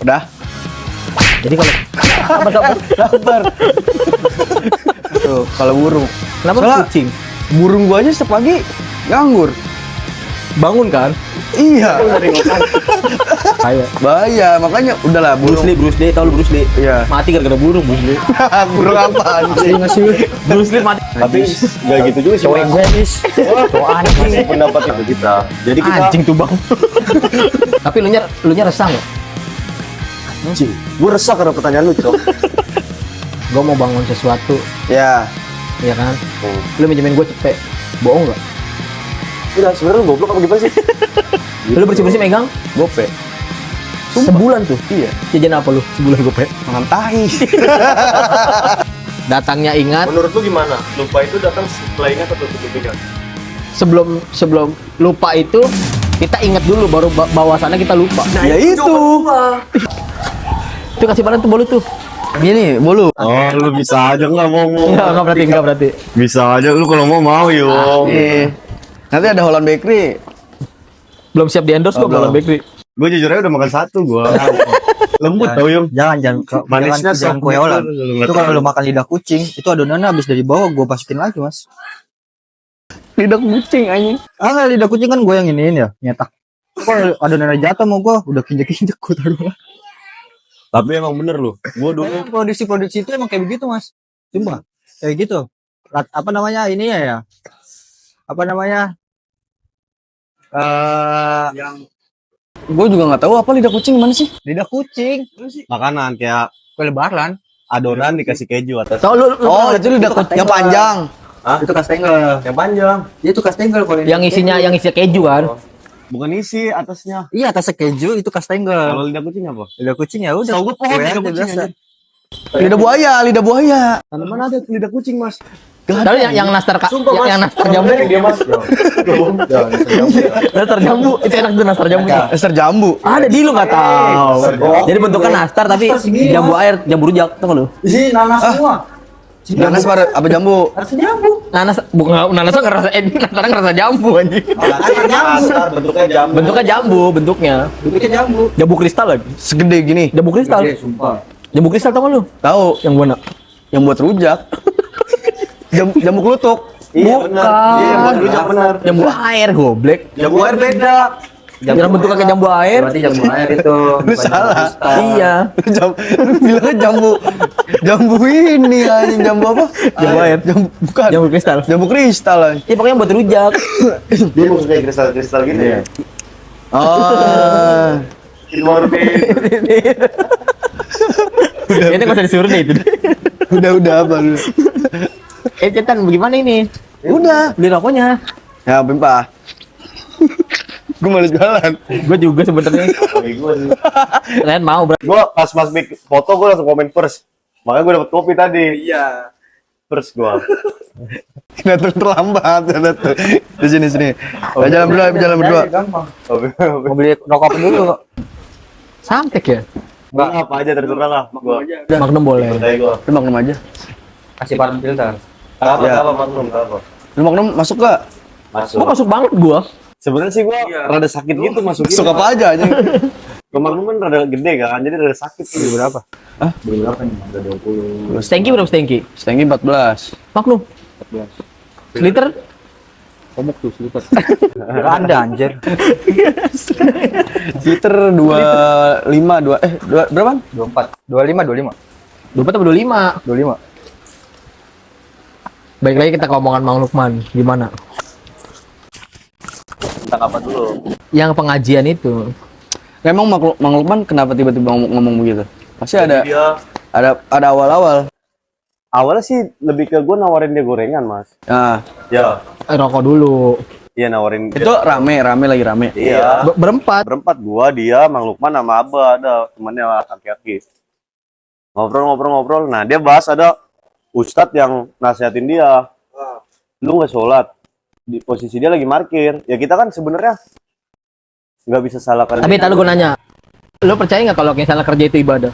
Udah. Jadi kalau apa Sabar. Tuh, kalau burung. kenapa Soalnya- kucing? Burung gua aja setiap pagi nganggur. Bangun kan? Iya. Kayak Bahaya, makanya udahlah burung. Bruce Lee, tahu lu Bruce Lee? Iya. Mati gara-gara burung Bruce Lee. Burung apa anjing? Bruce Lee mati. Tapi nggak gitu juga sih. Cowok gue nis. Cowok anjing. Pendapat itu kita. Jadi kita Anjing tuh bang. Tapi lu nya resah nggak? anjing. Gue resah karena pertanyaan lu, Cok. Gue mau bangun sesuatu, Ya. ya kan? Lu minjemin gue cepet, bohong nggak? Udah sebenarnya lu goblok apa gimana sih? Lu bersih-bersih megang Gope. sebulan tuh. Iya. Jajan apa lu sebulan gue pe? Makan tahi. Datangnya ingat, Menurut lu gimana? Lupa itu datang setelah ingat atau sebelum ingat? sebelum lupa itu kita ingat dulu baru bawasannya kita lupa. Ya itu. Itu kasih badan tuh bolu tuh. Gini, bolu. Oh, lu bisa aja nggak ngomong. Enggak berarti. Bisa aja lu kalau mau yuk. Nanti ada Holland Bakery. Belum siap di endorse gue belum. belum bakery. Gue jujur aja udah makan satu gue. Lembut tau Yung. Jangan Manisnya jangan sok kue Holland. gitu. Itu kalau lu makan lidah kucing, itu adonannya habis dari bawah gua masukin lagi, Mas. Lidah kucing anjing. Ah, lidah kucing kan gua yang iniin ya, nyetak. Kalau adonannya jatuh mau gua udah kinjek-kinjek gua taruh. Tapi emang bener lu. Gue dulu Produksi itu emang kayak begitu, Mas. Sumpah. Kayak gitu. Apa namanya ini ya? Apa namanya? Gue juga nggak tahu apa lidah kucing mana sih. Lidah kucing. makanan kayak Kue lebaran. adonan dikasih keju atas. Tahu lu Oh, itu lidah kucing yang panjang. Itu kastengel. Yang panjang. Dia itu kastengel kalau yang isinya keju kan. Bukan isi atasnya. Iya, atasnya keju itu kastengel. Kalau lidah kucing apa? Lidah kucing ya udah. Tahu gue pohon Kue lidah aja kucing biasa. aja. Lidah buaya, lidah buaya. Tanaman ada tuh lidah kucing mas. Tahu yang nastar yang nastar jambu. dia mas. Nastar jambu itu enak tuh nastar jambunya. Ester jambu. Ada di lu nggak tahu. Jadi bentuknya nastar tapi jambu air, jambu rujak tuh lu. Di sini nanas semua. Nanas apa jambu? Nanas bukan nanasnya ngerasa nastarnya ngerasa jambu anjing. Nastar bentuknya jambu. Bentuknya jambu, bentuknya. Bentuknya jambu. Jambu kristal lagi. Segede gini. Jambu kristal. Sumpah. Jambu kristal tau gak lu? Tahu, Yang mana? yang buat rujak. Jambu klutuk. Iya benar. Iya buat rujak benar. Jambu air goblek. Jambu air beda. Yang bentuknya kayak jambu air. Berarti jambu air itu. Lu salah. Iya. Lu bilangnya jambu ini anjing, jambu apa? Jambu air. Bukan. Jambu kristal. Jambu kristal anjing. Iya pokoknya buat rujak. Dia mau kayak kristal-kristal gitu ya. Oh. Ini nggak usah disuruh deh itu. Udah apa lu? Cetan bagaimana ini? Udah. Beli rokoknya. Ya, Pimpa. Gue males jualan. Gue juga sebenarnya. Kalian mau bro? Gue pas big foto gue langsung komen first. Makanya gue dapet kopi tadi. Iya. First gue. Datang terlambat ada tuh. Di sini. Jalan berdua. Mau beli rokok apa dulu? Santek ya? Enggak apa aja terserah lah. Gue. Magnum boleh. Kayak gue. Lu magnum aja. Kasih parfum filter. Apa Ya. apa maklum apa. Lu magnum masuk gak? Masuk. Gua masuk banget gua. Sebenarnya sih gue rada sakit gitu masukin. Masuk apa aja anjing. Kemarin kan rada gede kan, jadi rada sakit tuh. Berapa? Berapa nih? Udah 20. Stanky berapa Stanky? Setengah 14. Magnum. Seliter? Komuk tuh selipet. Enggak ada anjir. Liter 25 berapa? 24. 25. 24 atau 25? 25. Baik lagi kita ke omongan Mang Lukman. Gimana? Tentang apa dulu? Yang pengajian itu. Emang Mang Lukman kenapa tiba-tiba ngomong begitu? Pasti ada Dia awal-awal. awalnya sih lebih ke gue nawarin dia gorengan mas. Nah, Ya. Rokok dulu. Iya nawarin. itu rame lagi rame. Iya. Berempat. Berempat gua, dia, Mang Lukman sama Abah ada temannya laki-laki. Ngobrol. Nah dia bahas ada ustadz yang nasihatin dia. Lu nggak sholat di posisi dia lagi parkir. Ya kita kan sebenarnya nggak bisa salahkan. Tapi tadi gue nanya, lo percaya nggak kalau misalnya kerja itu ibadah?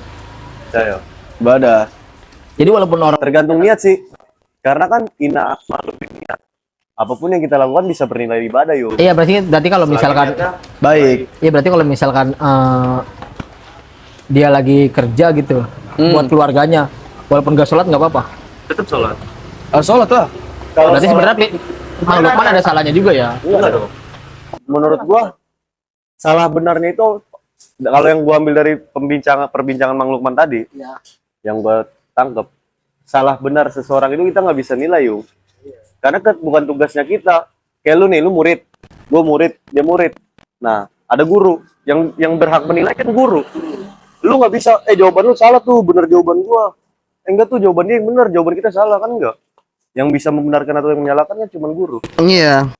Saya. Ibadah. Jadi walaupun orang Tergantung niat sih. Karena kan ina malu niat. Apapun yang kita lakukan bisa bernilai ibadah yuk. iya berarti kalau misalkan Baik. iya berarti kalau misalkan dia lagi kerja gitu buat keluarganya, walaupun gak sholat nggak apa-apa. Tetap sholat. Sholat lah. Berarti sebenarnya Mang Lukman ada salahnya juga ya. Enggak dong. Menurut gua salah benarnya itu kalau yang gua ambil dari perbincangan Mang Lukman tadi, yang gua tangkep, salah benar seseorang itu kita nggak bisa nilai yuk. Karena bukan tugasnya kita. Kayak lu nih, lu murid, gua murid, dia murid. Nah, ada guru yang berhak menilai kan guru. Lu nggak bisa, jawaban lu salah tuh, bener jawaban gua. Enggak tuh, jawaban dia yang bener, jawaban kita salah kan enggak. Yang bisa membenarkan atau yang menyalahkan kan cuma guru. Iya.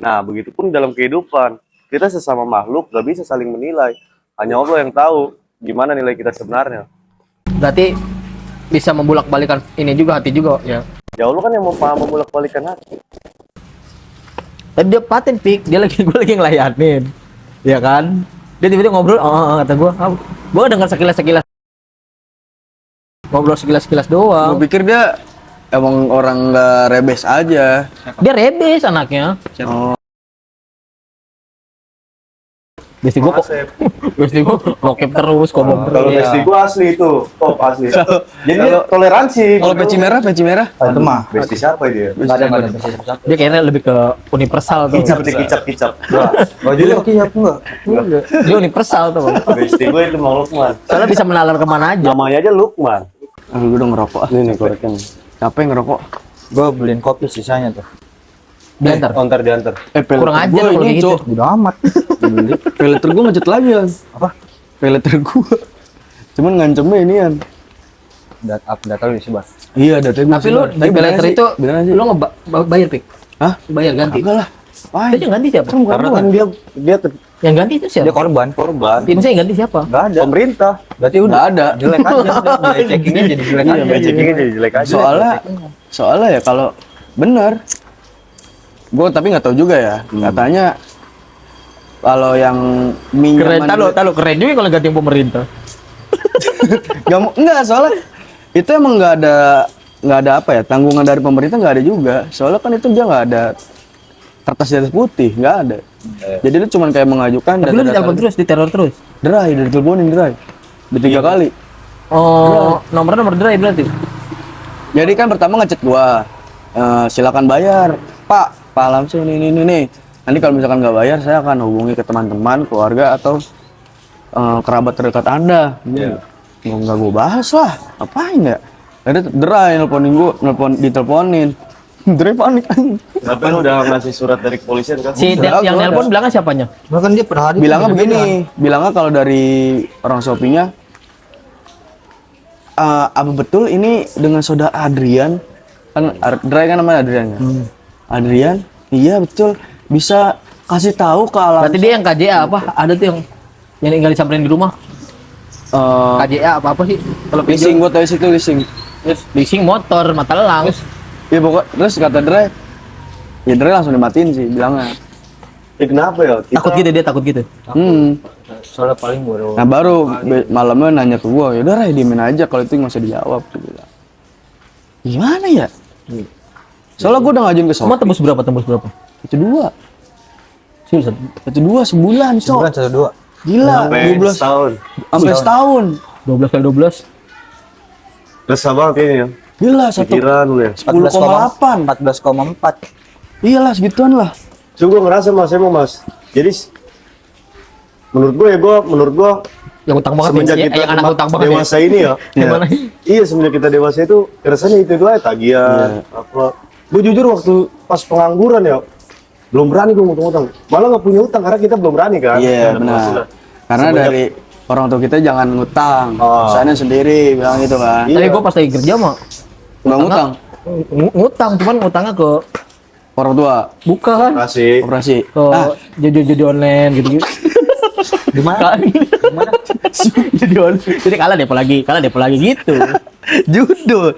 Nah, begitupun dalam kehidupan. Kita sesama makhluk gak bisa saling menilai. Hanya Allah yang tahu gimana nilai kita sebenarnya. Berarti bisa membulak-balikan ini juga, hati juga ya. Ya Allah kan yang mau membolak-balikan hati. Tadi dia paten pik, dia lagi gue lagi ngelayanin, ya kan? Dia tiba-tiba ngobrol, kata gue dengar sekilas-sekilas, ngobrol sekilas-sekilas doang. Gue pikir dia emang orang nggak rebes aja. Dia rebes anaknya. Besti gue kok, besti gue lokep terus, ngomong terus. Kalau besti gua asli itu, top asli. Jadi dia toleransi. Kalau peci merah. Itu mah. Besti siapa dia? Nggak ada. Dia kayaknya lebih ke universal tuh. Kicap. Gak juga kiyap enggak. Dia universal tuh. Besti gua itu Mang Lukman. Soalnya bisa menalar kemana aja. Namanya aja Lukman. Gue udah ngerokok. Ini koreknya. Siapa yang ngerokok? Gue beliin kopi sisanya tuh. Diantar. Ontar diantar. Kurang ajar kalau kayak gitu. Udah amat. Peleter gue ngecet lagi kan. Apa? Peleter gue. Cuman ngancemnya ini kan. Data lu disebar. Iya, datanya. Tapi lu di peleter itu, lu bayar pik? Hah? Bayar ganti? Enggak lah. Wah, Itu yang ganti siapa? Karena kan dia Yang ganti itu siapa? Dia korban. Tim saya yang ganti siapa? Enggak ada. pemerintah. Berarti nggak udah ada. jelek aja. Nilai checkingnya jadi jelek Iya, aja. nilai checkingnya jadi jelek aja. Soalnya ya kalau bener, gue tapi nggak tahu juga ya. Katanya kalau yang Keren, minyaman tahu keren juga kalau ganti pemerintah. enggak, soalnya itu emang nggak ada apa ya, tanggungan dari pemerintah nggak ada juga. Soalnya kan itu dia nggak ada kertas di atas putih, nggak ada. Jadi lu cuman kayak mengajukan. Tapi lu ditelepon terus, diteror terus. Dry, udah diteleponin dry. Udah 3 kali. Oh, nomor drive berarti. Jadi kan pertama ngechat gua, silakan bayar, Pak Lamsy ini. Nanti kalau misalkan nggak bayar, saya akan hubungi ke teman-teman, keluarga atau kerabat terdekat Anda. Nggak gua bahas lah, apain ya? Ada Dry diteleponin. Dry panik. Tapi lu udah ngasih surat dari kepolisian kan? Yang nelpon bilangnya siapanya? Bahkan dia per hari Bilangnya begini, bilangnya kalau dari orang Shopee-nya, apa betul ini dengan saudara Adrian? Kan Dry kan namanya Adrian ya? Adrian, iya betul. Bisa kasih tahu ke alam. Berarti dia yang KJA apa? Ada tuh yang tinggal disamperin di rumah. KJA apa sih? Kalau Leasing, gua tahu situ leasing. leasing motor, mata elang. Iya pokok, terus kata Dry, ya Dry langsung dimatiin sih bilangnya. Kenapa ya? Takut gitu dia, takut gitu. Soalnya paling baru. Nah baru malamnya nanya ke gua, yaudah Ray diemin aja kalau itu nggak usah dijawab. Dia bilang. Gimana ya? Soalnya gua udah ngajuin ke Semua Shopee. tembus berapa? Itu 2. Seriusan? Itu 2 sebulan, Cok. Sebulan 1-2. Gila, Sampai 12 tahun. sampai setahun. 12 kali 12. Resah banget ini ya. Gila, satu Pikiran lu ya. 10,8. 14,4. Iyalah segituan lah. Cuma gue ngerasa mas, emang mas. Jadi menurut gua Yang utang banget semenjak ya, kita yang anak utang banget dewasa ini ya. Gimana? Iya, semenjak kita dewasa itu rasanya itu aja tagihan apa. Gue jujur waktu pas pengangguran ya belum berani gue ngutang-ngutang. Malah nggak punya utang karena kita belum berani kan. Iya, benar. Karena dari orang tua kita jangan ngutang. Usahanya sendiri bilang gitu kan. Iya. Tapi gue pas lagi kerja mah Nggak ngutang. ngutang, cuman ngutangnya ke Orang tua bukan Kasih. operasi. ke judi online gitu-gitu. Di mana? Judi online. Jadi kalah deh lagi gitu. Judul.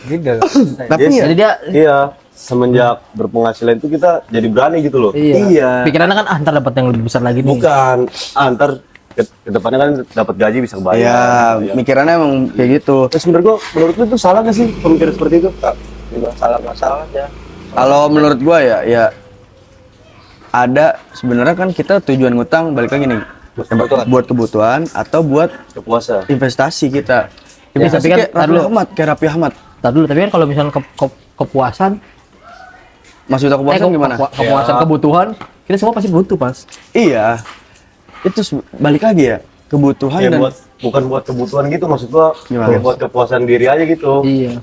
Gitu. Tapi Yes. ya, Jadi dia Iya, semenjak berpenghasilan itu kita jadi berani gitu loh. iya. Pikirannya kan ntar dapat yang lebih besar lagi nih. Bukan, antar ke depannya kan dapat gaji bisa ya bayar. mikirannya emang kayak gitu. Terus menurut lu itu salah gak sih pemikiran seperti itu? Salah aja. Kalau menurut gua ya ada sebenarnya kan kita tujuan ngutang balik lagi nih. buat kebutuhan atau buat Kepuasan. investasi kita. Tapi Investasi kan, kayak tar Raffi dulu. Ahmad, kayak Raffi Ahmad. Tar dulu, tapi kan kalau misalnya kepuasan, Maksudnya kepuasan gimana? kepuasan Ya. kebutuhan, kita semua pasti butuh, Pas. Iya. Itu balik lagi ya, kebutuhan Ya dan bukan buat kebutuhan gitu, maksud gua Gimana? kayak buat kepuasan diri aja gitu. Iya.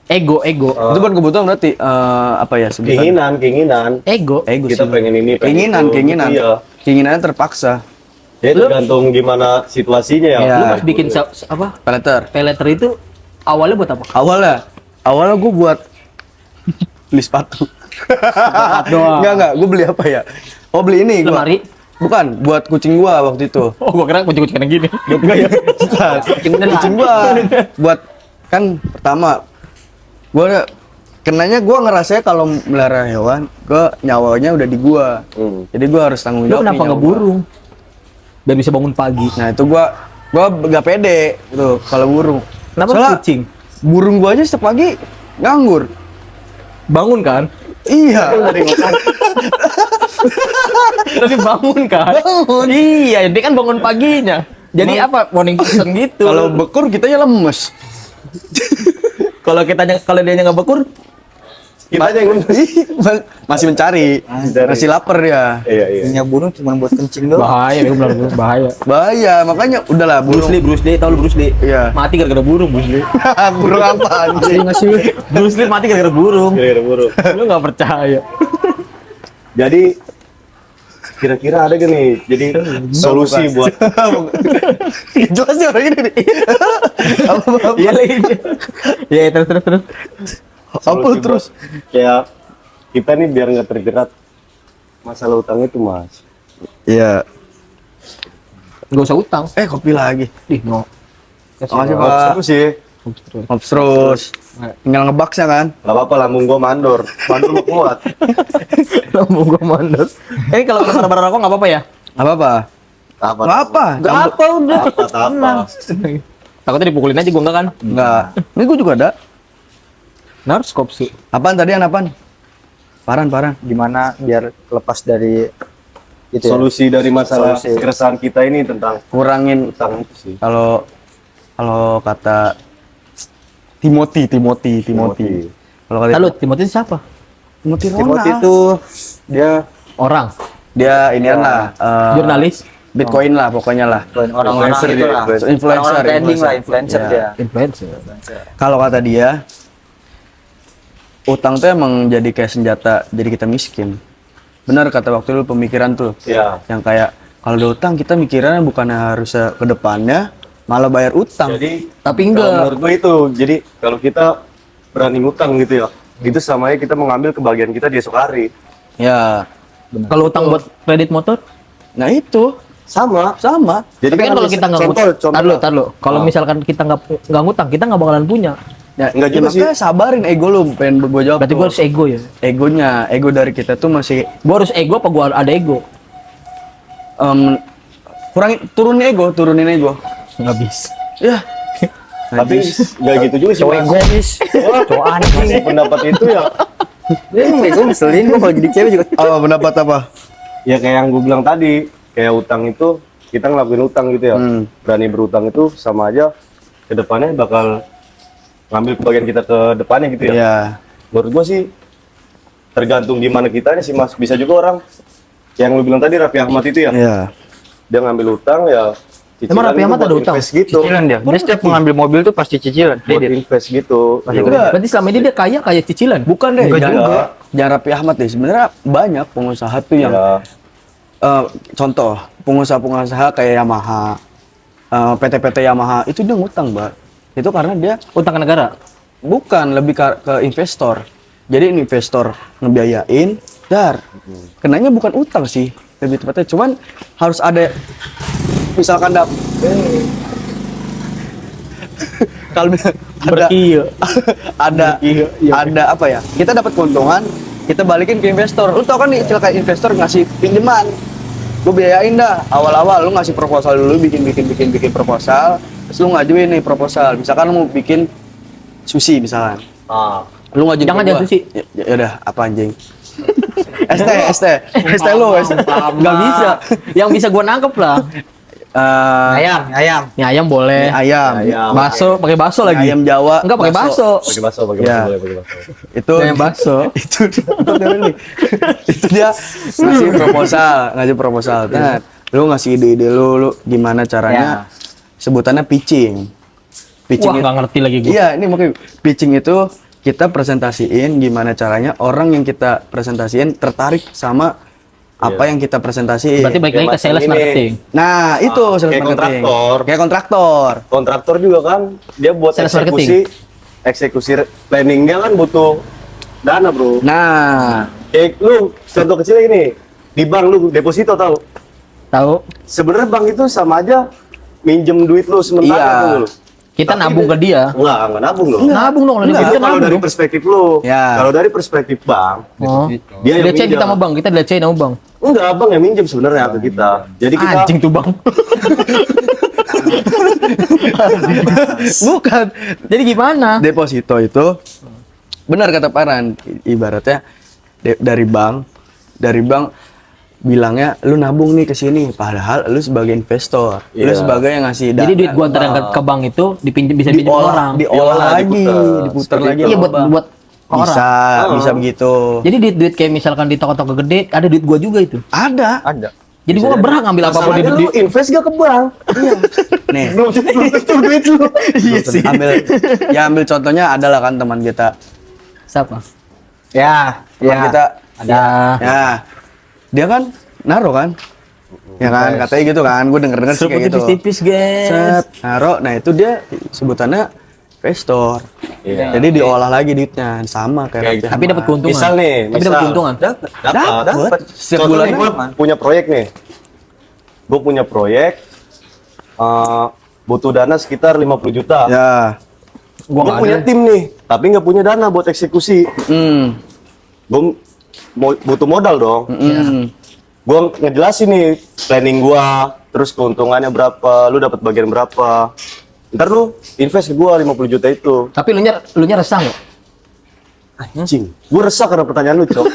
Ego. itu bukan kebutuhan berarti apa ya sebutan? Keinginan. Ego. Ego Kita sih. pengen ini, pengen Keinginan, itu. keinginan. Iya. Keinginannya terpaksa. Ya tergantung gimana situasinya ya. Iya. Lu pas bikin apa? Peleter. Peleter itu awalnya buat apa? Awalnya gue buat beli sepatu. doang. Enggak, gue beli apa ya? Oh, beli ini gua. Lemari? Bukan, buat kucing gua waktu itu. Oh, gua kira kucing-kucing yang gini. Enggak ya. Kucing gua. Buat kan pertama gua kenanya gua ngerasa kalau melihara hewan, nyawanya udah di gua. Jadi gua harus tanggung Lu jawab. kenapa nih nggak nyawa gua. burung? Biar bisa bangun pagi. Nah, itu gua gak pede gitu kalau burung. Kenapa Soalnya kucing? burung gua aja setiap pagi nganggur. Bangun kan? Iya. Tapi bangun kan? Bangun. Iya, dia kan bangun paginya. Jadi apa? Morning person gitu. Kalau bekur kitanya lemes. kalau dia nggak bekur, Kita aja yang Masih mencari. Masih lapar dia. Iya. Punya burung cuma buat kencing doang. bahaya. Dia bilang bahaya. Bahaya, makanya udahlah Bruce burung. Lee, tahu lu Bruce Lee? Iya. Mati gara-gara burung, Bruce Lee. Burung apa anjing? Bruce Lee mati gara-gara burung. Kira-kira burung. Lu nggak percaya? Jadi kira-kira ada gak nih? Jadi solusi buat Jelas sih orang ini nih. Apa? Iya lagi. Iya, terus. Apa solusi terus? buat kayak kita nih biar nggak terjerat masalah utang itu, Mas. Iya. Nggak usah utang. Kopi lagi. Ih, no. Makasih, Nah, Pak. seru sih. Ngops terus. Tinggal ngebaksnya kan? Gak apa-apa, lambung gua mandor. Mandor mau kuat. Lambung gua mandor. Ini kalau barang rokok nggak apa-apa ya? Apa apa? Apa? Nggak apa? Nggak apa udah. Apa? Takutnya dipukulin aja gua enggak kan? Enggak. Ini gue juga ada. Narskop sih. Apaan tadi apaan? Paran. Gimana biar lepas dari itu ya? Solusi dari masalah Solusi. keresahan kita ini tentang Kurangin utang itu sih. kalau kata Timothy. Kalau kata Lalu Timothy siapa? Timothy Timothy Ronald. itu dia Orang. Dia inian lah. Jurnalis. Bitcoin lah pokoknya lah. orang-orang Influencer itu dia, lah. influencer. Orang-orang trending lah, influencer Iya. dia. Influencer. Kalau kata dia, utang tuh emang jadi kayak senjata, jadi kita miskin. Benar kata waktu dulu pemikiran tuh. Ya. Yang kayak kalau ada utang kita mikirannya bukannya harusnya ke depannya, malah bayar utang. Jadi Tapi kalau enggak. menurut gue itu, jadi kalau kita berani ngutang gitu ya, itu sama aja kita mengambil kebahagiaan kita di esok hari. Ya, Kalau utang buat kredit motor? nah itu Sama. Jadi Tapi kan kalau kita nggak ngutang, tar lu. Kalau misalkan kita nggak ngutang, kita nggak bakalan punya. ya, Enggak ya juga sih. makanya sabarin ego lu, pengen gue jawab. Berarti tuh. gua harus ego ya. Ego dari kita tuh masih Gua harus ego apa gua ada ego? turunin ego. Nggak bisa. Ya, Tapi nggak gitu juga sih. Cowok Mas. egois. Cowok anjing. Pendapat itu ya, Gue ngeselin gue kalau jadi cewek juga. apa pendapat apa? ya kayak yang gue bilang tadi, kayak utang itu kita ngelakuin utang gitu ya. Berani berutang itu sama aja kedepannya bakal ngambil kebagian kita ke depannya gitu ya. Iya. Menurut gua sih tergantung gimana kitanya sih Mas. Bisa juga orang yang lu bilang tadi Raffi Ahmad itu ya, Iya. dia ngambil utang ya. Emang Raffi cicilan Ahmad itu ada buat utang? invest gitu. Cicilan dia. Dia setiap mengambil mobil tuh pasti cicilan. Buat invest gitu. Iya. Enggak. Berarti selama ini dia kaya cicilan. Bukan deh, Enggak jangan, juga. jangan Raffi Ahmad deh. Sebenarnya banyak pengusaha tuh yang Ya. contoh pengusaha kayak Yamaha, PT-PT Yamaha itu dia ngutang, Mbak. Itu karena dia Utang ke negara. bukan lebih ke investor. Jadi investor ngebiayain, kenanya bukan utang sih, lebih tepatnya. Cuman harus ada, misalkan kalau ada ada apa ya? Kita dapat keuntungan, kita balikin ke investor. Lu tau kan nih istilah kayak investor ngasih pinjaman. Gue biayain dah awal-awal, lu ngasih proposal dulu, bikin proposal, terus lu ngajuin nih proposal. Misalkan lu mau bikin sushi misalkan. Lu ngajuin Jangan ke jangan gua. sushi. Ya udah, apa anjing? ST lu, Nggak bisa. Yang bisa gua nangkep lah. Ayam. Mie ayam boleh. Mie ayam, Bakso, pakai bakso lagi. ayam Jawa, Enggak pakai bakso. Pakai bakso Ya. boleh pakai bakso. itu Mie ayam bakso. itu dia ngasih proposal. Nah, lu ngasih ide-ide lu gimana caranya sebutannya pitching. Wah, nggak ngerti lagi gua. Iya, ini makanya pitching itu kita presentasiin gimana caranya orang yang kita presentasiin tertarik sama apa yang kita presentasiin. Berarti balik lagi ke sales Ini. marketing. Nah, itu sales kayak marketing. kontraktor. Kayak kontraktor. Kontraktor juga kan dia buat Sales eksekusi planningnya kan butuh dana, bro. Nah, Kayak lu contoh kecilnya gini, di bank lu deposito tahu. Tahu? Sebenarnya bank itu sama aja minjem duit lu sementara Iya. tuh lu. Kita Tapi nabung ke dia. Enggak nabung loh. Nabung dong, Itu kita kalau nabung dari dong. perspektif lu. Ya. Kalau dari perspektif bank, Oh. dia yang Dilecehin minjem. kita sama bang, kita dilecehin sama bang. Enggak, abang yang minjem sebenarnya ke kita. Jadi kita Anjing tuh bang. Bukan. Jadi gimana? deposito itu benar kata Paran, ibaratnya dari bank bilangnya lu nabung nih ke sini, padahal lu sebagai investor, lu Iya. sebagai yang ngasih dana. Jadi duit gua antar yang ke bank itu dipinjam bisa pinjam orang. diolah Diolah, lagi, diputer. diputer Seperti lagi. itu. Iya sama buat bank. buat orang. bisa begitu. Jadi duit kayak misalkan di toko-toko gede ada duit gua juga itu. Ada. Jadi gua nggak berhak ngambil apapun masalahnya di lu invest gak ke bank? Nih, Belum tentu duit lu. iya sih. Ambil contohnya adalah kan teman kita. Siapa? Teman kita Ada. ya. Dia kan naruh kan? Ya kan, katanya gitu kan. Gue denger sih kayak gitu. Tipis-tipis, guys. Set, naruh. Nah, itu dia sebutannya investor. Iya. Jadi diolah lagi duitnya sama kayak Kayak Tapi dapat keuntungan. Misal nih, Tapi dapat keuntungan. Dapat. Setiap Contohnya bulannya gue punya proyek nih. Gue punya proyek butuh dana sekitar 50 juta. Ya. Gua Gue nggak punya ada. tim nih, tapi nggak punya dana buat eksekusi. Gue butuh modal dong. Gue ngejelasin nih planning gue, terus keuntungannya berapa, lu dapat bagian berapa. Ntar lu invest ke gue 50 juta itu. Tapi lu nya resah nggak? Anjing, gue resah karena pertanyaan lu, Cok.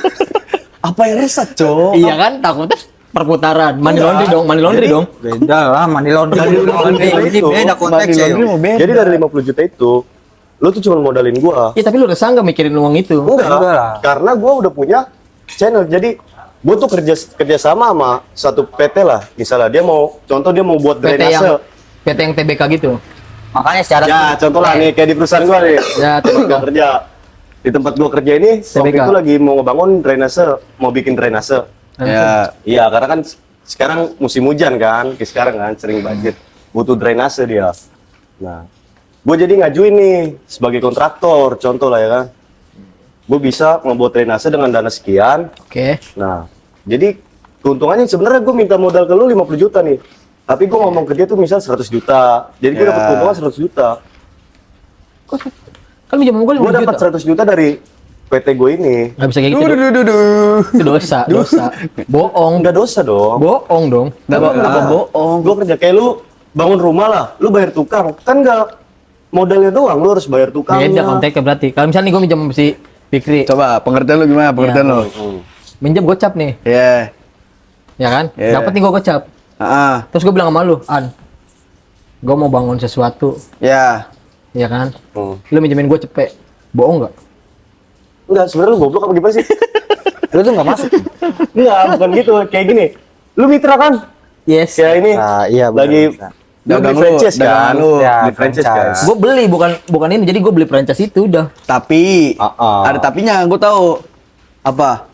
Apa yang resah, Cok? Iya kan, takutnya perputaran. Money laundry dong, money laundry Jadi- dong. Beda lah, money laundry. Ini itu. beda konteksnya. Money laundry mau beda. Jadi dari 50 juta itu, lu tuh cuma modalin gua. Iya, tapi lu resah nggak mikirin uang itu? Enggak lah. karena gua udah punya channel. Jadi gua tuh kerja sama sama satu PT lah. Misalnya dia mau, contoh dia mau buat drainase. PT yang TBK gitu. Makanya secara Ya, contoh lah nih kayak di perusahaan gua nih. Ya, Gua kerja. Di tempat gua kerja ini, waktu TBK. itu lagi mau ngebangun drainase, mau bikin drainase. Ya. Iya, karena kan sekarang musim hujan kan, kayak sekarang kan sering banjir. Butuh drainase dia. Nah, gue jadi ngajuin nih sebagai kontraktor, contoh lah ya kan. Gue bisa membuat drainase dengan dana sekian. Oke. Nah, jadi keuntungannya sebenarnya gue minta modal ke lu 50 juta nih. Tapi gue ngomong ke dia tuh misal 100 juta. Jadi gue Ya. dapat keuntungan 100 juta. Kan minjem gue Gue 50 dapat juta. 100 juta dari PT gue ini. Nggak bisa kayak gitu. Dong. Itu dosa. Bohong. Enggak dosa dong. Bohong dong. Kenapa bohong? Gue kerja kayak lu bangun rumah lah, lu bayar tukang. Kan nggak modalnya doang, lu harus bayar tukang. Beda konteksnya berarti. Kalau misalnya nih gue minjem si Fikri, Coba pengertian lu gimana? Pengertian Ya. lu. minjem gocap nih, Ya. ya kan? Yeah. Dapat nih gue gocap. Heeh. Terus gue bilang sama lu, An, gue mau bangun sesuatu, Ya. ya kan? Hmm. Lu minjemin gue cepet, bohong nggak? Enggak, sebenarnya lu goblok apa gimana sih? lu tuh nggak masuk. Enggak, bukan gitu. Kayak gini. Lu mitra kan? Yes. Kayak ini. Ah, iya, benar, Lagi benar. lu beli franchise kan? dagangan lu. Ya, Beli franchise kan? franchise. Gue beli bukan ini, jadi gue beli franchise itu udah. Tapi Ah. ada tapinya, gue tahu. Apa?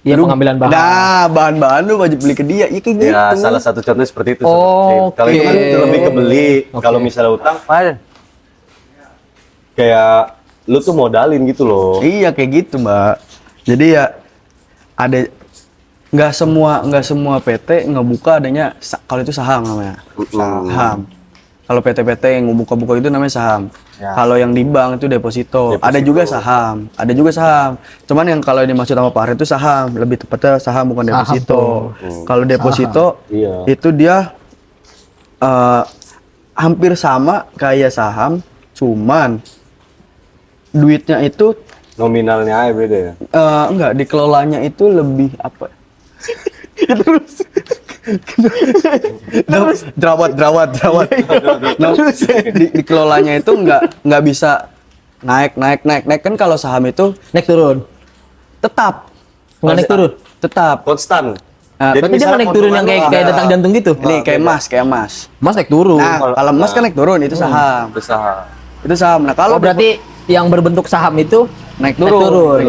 Iya pengambilan bahan. Nah, bahan-bahan lu wajib beli ke dia. Iya kayak gitu. Ya, salah satu contohnya seperti itu. Oke. Kalau itu kan lebih ke beli. Oke. Kalau misalnya utang, Apaan? kayak lu tuh modalin gitu loh. Iya kayak gitu, Mbak. Jadi ya ada nggak semua PT ngebuka adanya kalau itu saham namanya. Saham. Kalau PT-PT yang ngebuka-buka itu namanya saham. Ya. Kalau yang di bank itu deposito. Ada juga saham. Ada juga saham. Cuman yang kalau yang dimaksud sama Pak Ari itu saham. Lebih tepatnya saham bukan Saham deposito. Kalau deposito Iya. itu dia hampir sama kayak saham, cuman duitnya itu Nominalnya aja beda ya. Enggak, dikelolanya itu lebih apa? Terus jerawat. Nah, dikelolanya itu nggak bisa naik kan kalau saham itu Naik turun. tetap Nggak naik turun. tetap. Konstan. Nah, Berarti dia misalnya nggak naik turun yang keuntungan kayak lu detak ada. jantung gitu. Ini kayak emas. Mas naik turun. Nah, kalau emas kan naik turun itu saham. Besar. Itu saham. Nah, kalau Oh berarti yang berbentuk saham itu naik turun.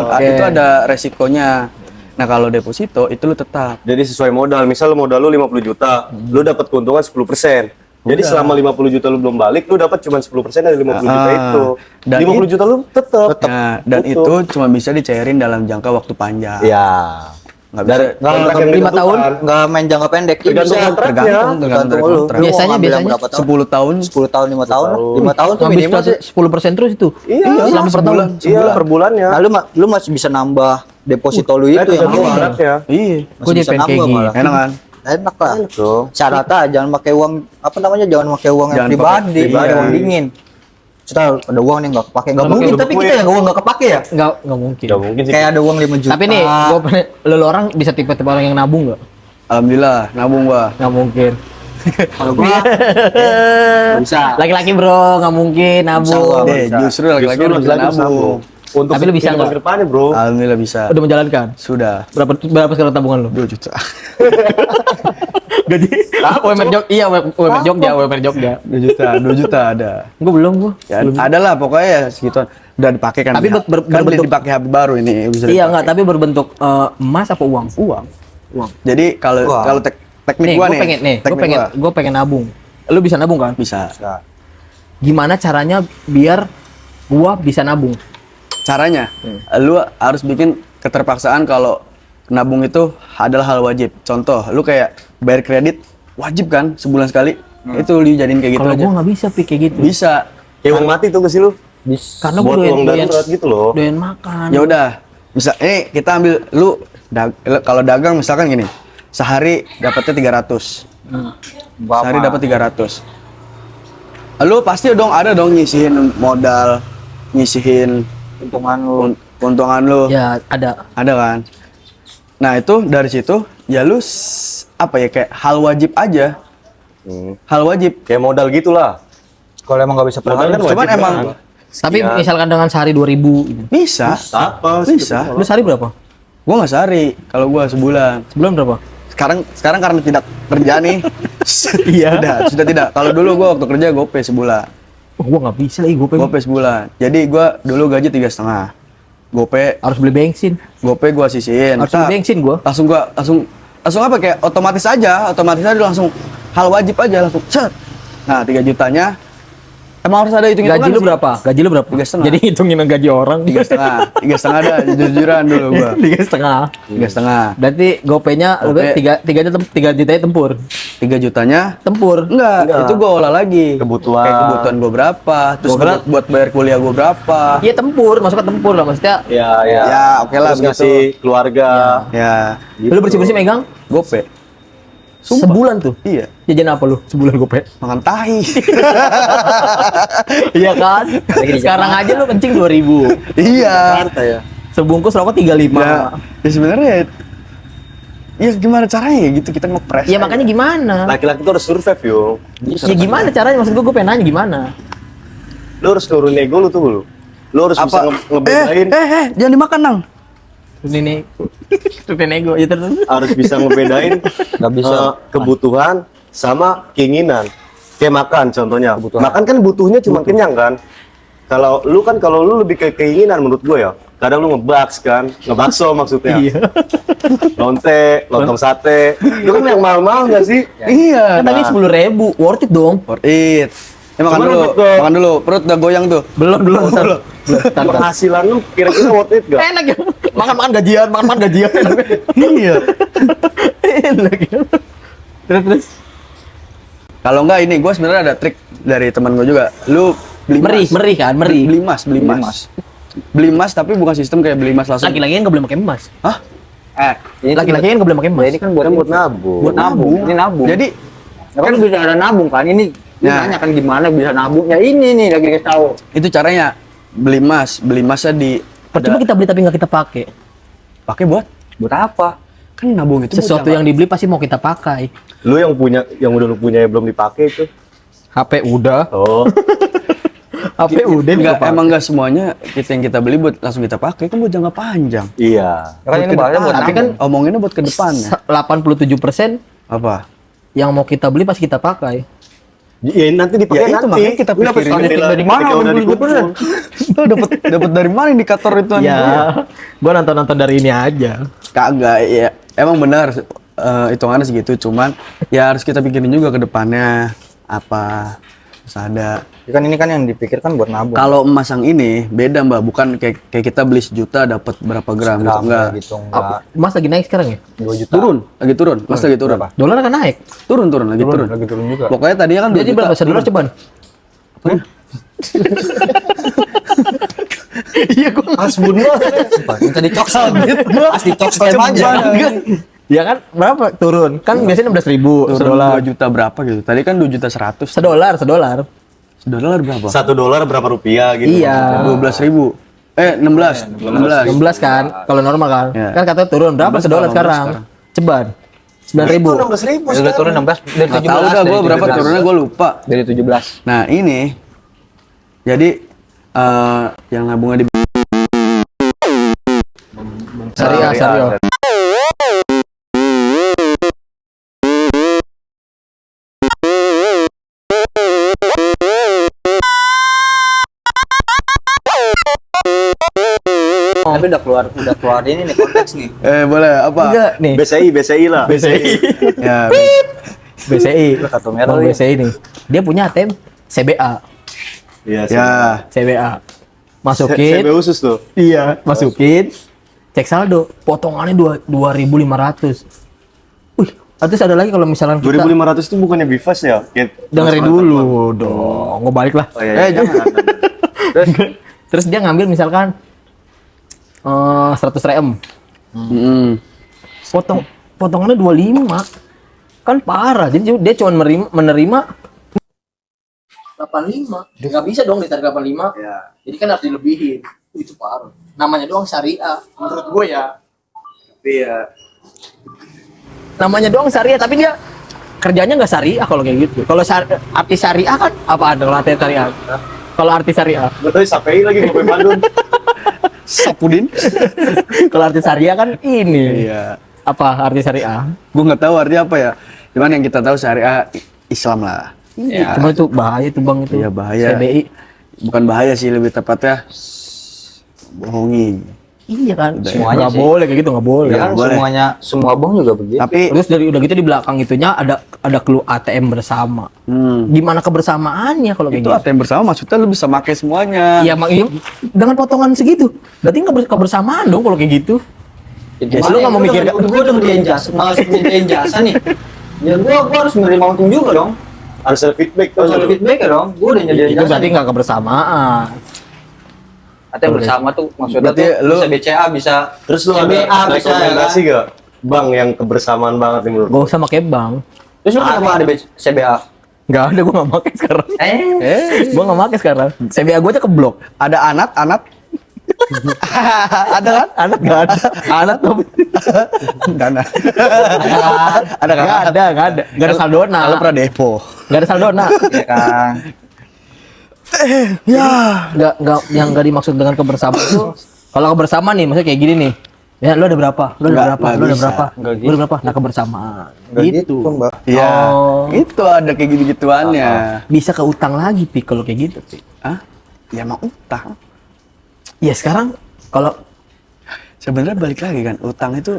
Ah, Oke. itu ada resikonya. Nah, kalau deposito itu lu tetap. Jadi sesuai modal. Misal modal lu 50 juta, lu dapat keuntungan 10%. Jadi selama 50 juta lu belum balik, lu dapat cuma 10% dari 50 juta itu. Dan 50 juta lu tetap. Nah, dan Utuh. itu cuma bisa dicairin dalam jangka waktu panjang. Ya. Nggak bisa. Kontrak yang 5 tahun? ditentukan. Nggak main jangka pendek. Tergantung Bisa kontraknya. tergantung dari lu. kontrak. Lu mau Biasanya- ngambil yang biasanya berapa tahun? 10 tahun 10 tahun, 5 tahun. 5 tahun tuh Ngambil minimal sih. 10% terus itu. Iya, selama sebulan. Iya, per bulannya. Nah, lu masih bisa nambah deposito lu itu yang tergantung awal. kontraknya. Iya. Gue jadi pengen kayak malah. Enak kan? Enak lah. Tuh. Syaratnya jangan pakai uang apa namanya? Jangan pakai uang yang Jangan pribadi, pakai- ada iya. uang dingin. Kita ada uang nih nggak kepake, nggak Nggak mungkin. pakai Tapi duit. kita yang uang nggak kepake ya. Nggak mungkin. Gak mungkin sih. Kayak ada uang 5 juta. Tapi nih, lu orang bisa tipe-tipe orang yang nabung nggak? Alhamdulillah, nabung gua. Nggak mungkin. kalau gua bisa. Laki-laki bro, nggak mungkin nabung. Bisa. Justru laki-laki harus bisa nabung. Untuk Tapi lu bisa kehidupan nggak? ke depannya, bro. Alhamdulillah bisa. Udah menjalankan. Sudah. Berapa sekarang tabungan lu? 2 juta. Gaji? UMR Jogja, iya UMR Jogja. 2 juta, 2 juta ada. Gue belum gua. Ya, ada lah pokoknya ya segituan. Udah dipakai kan. Tapi kan beli berbentuk- dipakai HP baru ini bisa Iya dipakai. nggak, tapi berbentuk emas apa uang? uang. Uang. Jadi kalau Uang. kalau teknik Nih, gua gue nih. pengen teknik gua. gue pengen nabung. Lu bisa nabung kan? Bisa. Gimana caranya biar gua bisa nabung? Caranya lu harus bikin keterpaksaan kalau nabung itu adalah hal wajib. Contoh, lu kayak bayar kredit wajib kan sebulan sekali. Itu lu jadiin kayak gitu Kalau aja. gua nggak bisa kayak gitu. Bisa. Kayak uang mati tuh gak sih lu? Karena Buat gua uang darurat gitu loh. doyan makan. Ya udah. Bisa kita ambil lu kalau dagang misalkan gini. Sehari dapatnya 300. Sehari dapat 300. Lu pasti dong ada dong nyisihin modal, nyisihin Untungan lu. keuntungan lu. Ya ada. Ada kan? Nah, itu dari situ ya lu apa ya kayak hal wajib aja. Hal wajib. Kayak modal gitulah. Kalau emang nggak bisa per Modal hari, kan Cuman wajib emang kan. Tapi Iya. misalkan dengan sehari 2.000 gitu. bisa. Apa? Bisa. Lu sehari berapa? Gua nggak sehari, kalau gua sebulan. Sebulan berapa? Sekarang karena tidak kerja nih. Iya. Sudah tidak. Kalau dulu gua waktu kerja GoPay sebulan. Oh, gua nggak bisa lagi gue pengen. GoPay sebulan. Jadi gua dulu gaji 3,5. GoPay Harus beli bensin. gua sisihin. Harus beli bensin gua. Langsung apa kayak otomatis aja langsung hal wajib aja langsung set. Nah, 3 jutanya emang harus ada hitung-hitungan. Gaji lu sih. berapa? Gaji lu berapa? 3,5. Jadi hitungin gaji orang. 3,5 ada jujur-jujuran dulu gua. 3,5. 3,5. Berarti GoPay-nya lu GoPay. 3 jutanya tempur. 3 jutanya Tempur. enggak, itu gua olah lagi. Kebutuhan. Kayak kebutuhan gua berapa, terus buat bayar kuliah gua berapa. Iya tempur, masuk ke tempur lah maksudnya. Ya, ya. Ya, oke lah Terus begitu. ngasih keluarga. Ya, Lu bersih-bersih megang GoPay. Sumpah. sebulan tuh. Iya, Jajan apa lu sebulan GoPay? makan tahi. Iya kan? Sekarang aja lu kencing 2.000. Iya. ya. Sebungkus rokok 35. Ya sebenarnya ya gimana caranya ya gitu kita ngepres. Ya makanya gimana? Laki-laki tuh harus survive, yo. Ya gimana caranya? Maksud gue pengen nanya gimana? Lu harus nurunin ego lu tuh lu. Lu harus bisa apa ngebedain, jangan dimakan, Nang. Ini nego ya terus. harus bisa ngebedain Nggak bisa. kebutuhan sama keinginan. Kayak makan contohnya. Kebutuhan. Makan kan butuhnya cuma kenyang kan. Kalau lu lebih ke keinginan menurut gue ya. Kadang lu ngebaks kan, ngebakso maksudnya. Iya. Lontong sate. Itu kan yang mahal-mahal nggak sih? Iya. Kan tadi 10.000, worth it dong. Worth it. Ya, makan Cuman dulu, worth it dong. makan dulu. Perut udah goyang tuh. Belum. Belum. Penghasilan lu kira-kira worth it gak? Enak ya. Makan gajian. Iya. Enak ya. Terus. Kalau enggak ini gue sebenarnya ada trik dari teman gue juga. Lu beli Meri kan, meri. Beli emas. Beli emas tapi bukan sistem kayak beli emas langsung. Laki-laki kan nggak boleh pakai emas. Hah? Ini Laki-laki kan nggak boleh pakai emas. ini kan buat nabung. Buat nabung. Ini nabung. Jadi kan bisa ada nabung kan. Ini Nah. nanya kan gimana bisa nabung. Ya ini nih lagi kasih tahu. itu caranya beli emasnya di Percuma kita beli tapi nggak kita pakai. Pakai buat apa? kan nabung itu buat Sesuatu jangka- yang dibeli pasti mau kita pakai. Lu yang punya, yang udah lu punya yang belum dipakai itu. HP udah, Oh. HP udah Enggak, dipakai. emang enggak semuanya yang kita beli buat langsung kita pakai, kan buat jangka panjang. Iya. Kan ini Buat ke bahasanya buat depan. tapi kan omonginnya buat ke depannya. 87% Apa? yang mau kita beli pasti kita pakai. Ya nanti dipakai Ya, itu nanti. makanya kita Lu dapet pikirin statistik dari mana, ketika udah menurut dikumpul. Lu dapat dari mana indikator itu? Ya, gua nonton dari ini aja. Kagak ya. Emang benar hitungannya segitu, cuman ya harus kita pikirin juga ke depannya apa. Terus ada. Kan ini kan yang dipikirkan buat nabung. Kalau emas yang ini beda Mbak, bukan kayak kita beli 1 juta dapat berapa gram gitu enggak. gitu enggak. Mas lagi naik sekarang ya? 2 juta. Lagi turun. Mas lagi turun. Berapa? Dolar kan naik. Turun, lagi turun. Lagi turun juga. Pokoknya tadinya kan 2 Jadi juta. berapa sedolar coba? Iya gua Asbunlah. Minta dicok asli cok step aja. ya kan berapa turun? Kan biasanya 16.000 turun sedolar. 2 juta berapa gitu. Tadi kan 2 juta 100. Sedolar. Sedolar berapa? $1 berapa rupiah gitu. Iya. 12.000. 16. 16 kan kalau normal kan. Ya. Kan katanya turun berapa 16 sedolar 16 sekarang? Ceban. 9.000. 16.000 Udah turun 16 dari Nggak 17. tahu dah dari gue berapa 17. turunnya gue lupa. Dari 17. Nah ini jadi yang nabungnya di Syariah. Tapi udah keluar ini nih konteks nih. boleh apa? Enggak nih. BCI lah. Ya BCI. Kartu merah Bang ya. BCI nih. Dia punya ATM CBA. Iya sih. ya CBA. CB Masukin. khusus tuh. Iya, masukin. Cek saldo, potongannya 2.500. Wih, terus ada lagi kalau misalnya kita 2.500 itu bukannya Bifas ya? dengerin dulu dong. Gue balik lah. Oh iya. jangan. Terus dia ngambil misalkan 100 rem. Potongannya 25. Kan parah. Jadi dia cuma menerima 85. Nggak bisa dong ditarik 85. Ya. Jadi kan harus dilebihin. Itu parah. Namanya doang syariah menurut gue ya. Tapi ya Namanya doang syariah tapi dia kerjanya nggak syariah kalau kayak gitu. Kalau arti syariah kan apa ada latihan syariah? Kalau arti syariah. Betul SAPI lagi Gope Bandung. Sapudin. Kalau arti syariah kan ini. Iya. Apa arti syariah? Gue nggak tahu artinya apa ya. Cuman yang kita tahu syariah Islam lah. Iya. Cuma itu bahaya tuh bang itu. Iya, bahaya. CBI. Bukan bahaya sih, lebih tepatnya bohongi. Iya kan. Semuanya Nggak sih. boleh kayak gitu nggak boleh. Ya kan boleh. semuanya semua bank juga begitu. Tapi Terus dari udah gitu di belakang itunya ada clue ATM bersama. Gimana kebersamaannya kalau kayak itu gitu? ATM bersama maksudnya lu bisa pakai semuanya. Iya, iya, dengan potongan segitu. Berarti nggak kebersamaan dong kalau kayak gitu. Lu nggak mau mikir Gue udah ngerjain jasa, malas ngerjain jasa nih. Ya gue harus menerima untung juga dong. Harus ada feedback tuh. Harus ada feedback ya dong. Gue udah nyediain itu jasa. berarti nggak kebersamaan. Atau bersama tuh maksudnya Berarti tuh lu- bisa BCA bisa. Terus lu ada CBA bisa ya rekomendasi kan? gak bank yang kebersamaan banget nih menurut lu? Gak usah pakai bank. Terus lu kenapa ada CBA? Nggak ada, gue nggak pakai sekarang. Gue nggak pakai sekarang. CBA gue aja keblok. Ada anak ada kan? Anak nggak ada. Anak tuh Enggak ada. ada nggak ada. Nggak ada saldona. Kalau pernah depo. Nggak ada saldona. Ya kan. Ya. Nggak yang nggak dimaksud dengan kebersamaan itu. Kalau kebersamaan nih, maksudnya kayak gini nih. Ya, lu ada berapa? Lu ada Nggak, berapa? nggak Lu ada bisa. berapa? Nggak Lu ada berapa? Nah, kebersamaan. Nggak Gitu. Mbak. Iya. Oh. Itu ada kayak gitu-gituannya. Bisa ke utang lagi, Pi, kalau kayak gitu, Pi. Hah? Ya emang utang. Ya sekarang kalau Sebenarnya balik lagi kan, utang itu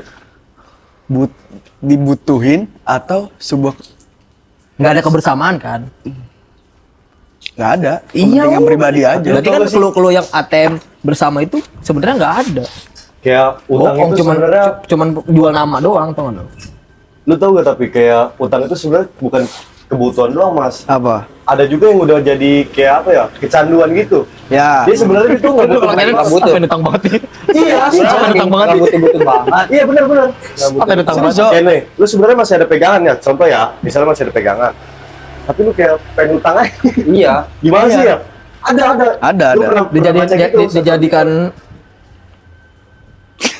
dibutuhin atau sebuah nggak ada kebersamaan kan? nggak ada. Iya, Kepentingan pribadi aja. Berarti kan clue-clue yang ATM bersama itu sebenarnya nggak ada. Kayak utang Bohong, itu cuman sebenarnya cuman jual nama doang, tau nggak? lu tau gak tapi kayak utang itu sebenarnya bukan kebutuhan doang mas. Apa? Ada juga yang udah jadi kayak apa ya kecanduan gitu. Ya. Dia sebenarnya itu nggak butuh. Apa yang utang banget nih? Iya asli. Apa yang utang banget nih? Butuh banget. Iya benar-benar. Apa yang utang banget? Kayak nih, lu sebenarnya masih ada pegangan ya. Contoh ya, misalnya masih ada pegangan. Tapi lu kayak pengen utang aja. Iya. Gimana Iya. sih ya? Ada. Ada. Lu pernah baca gitu, Dijadikan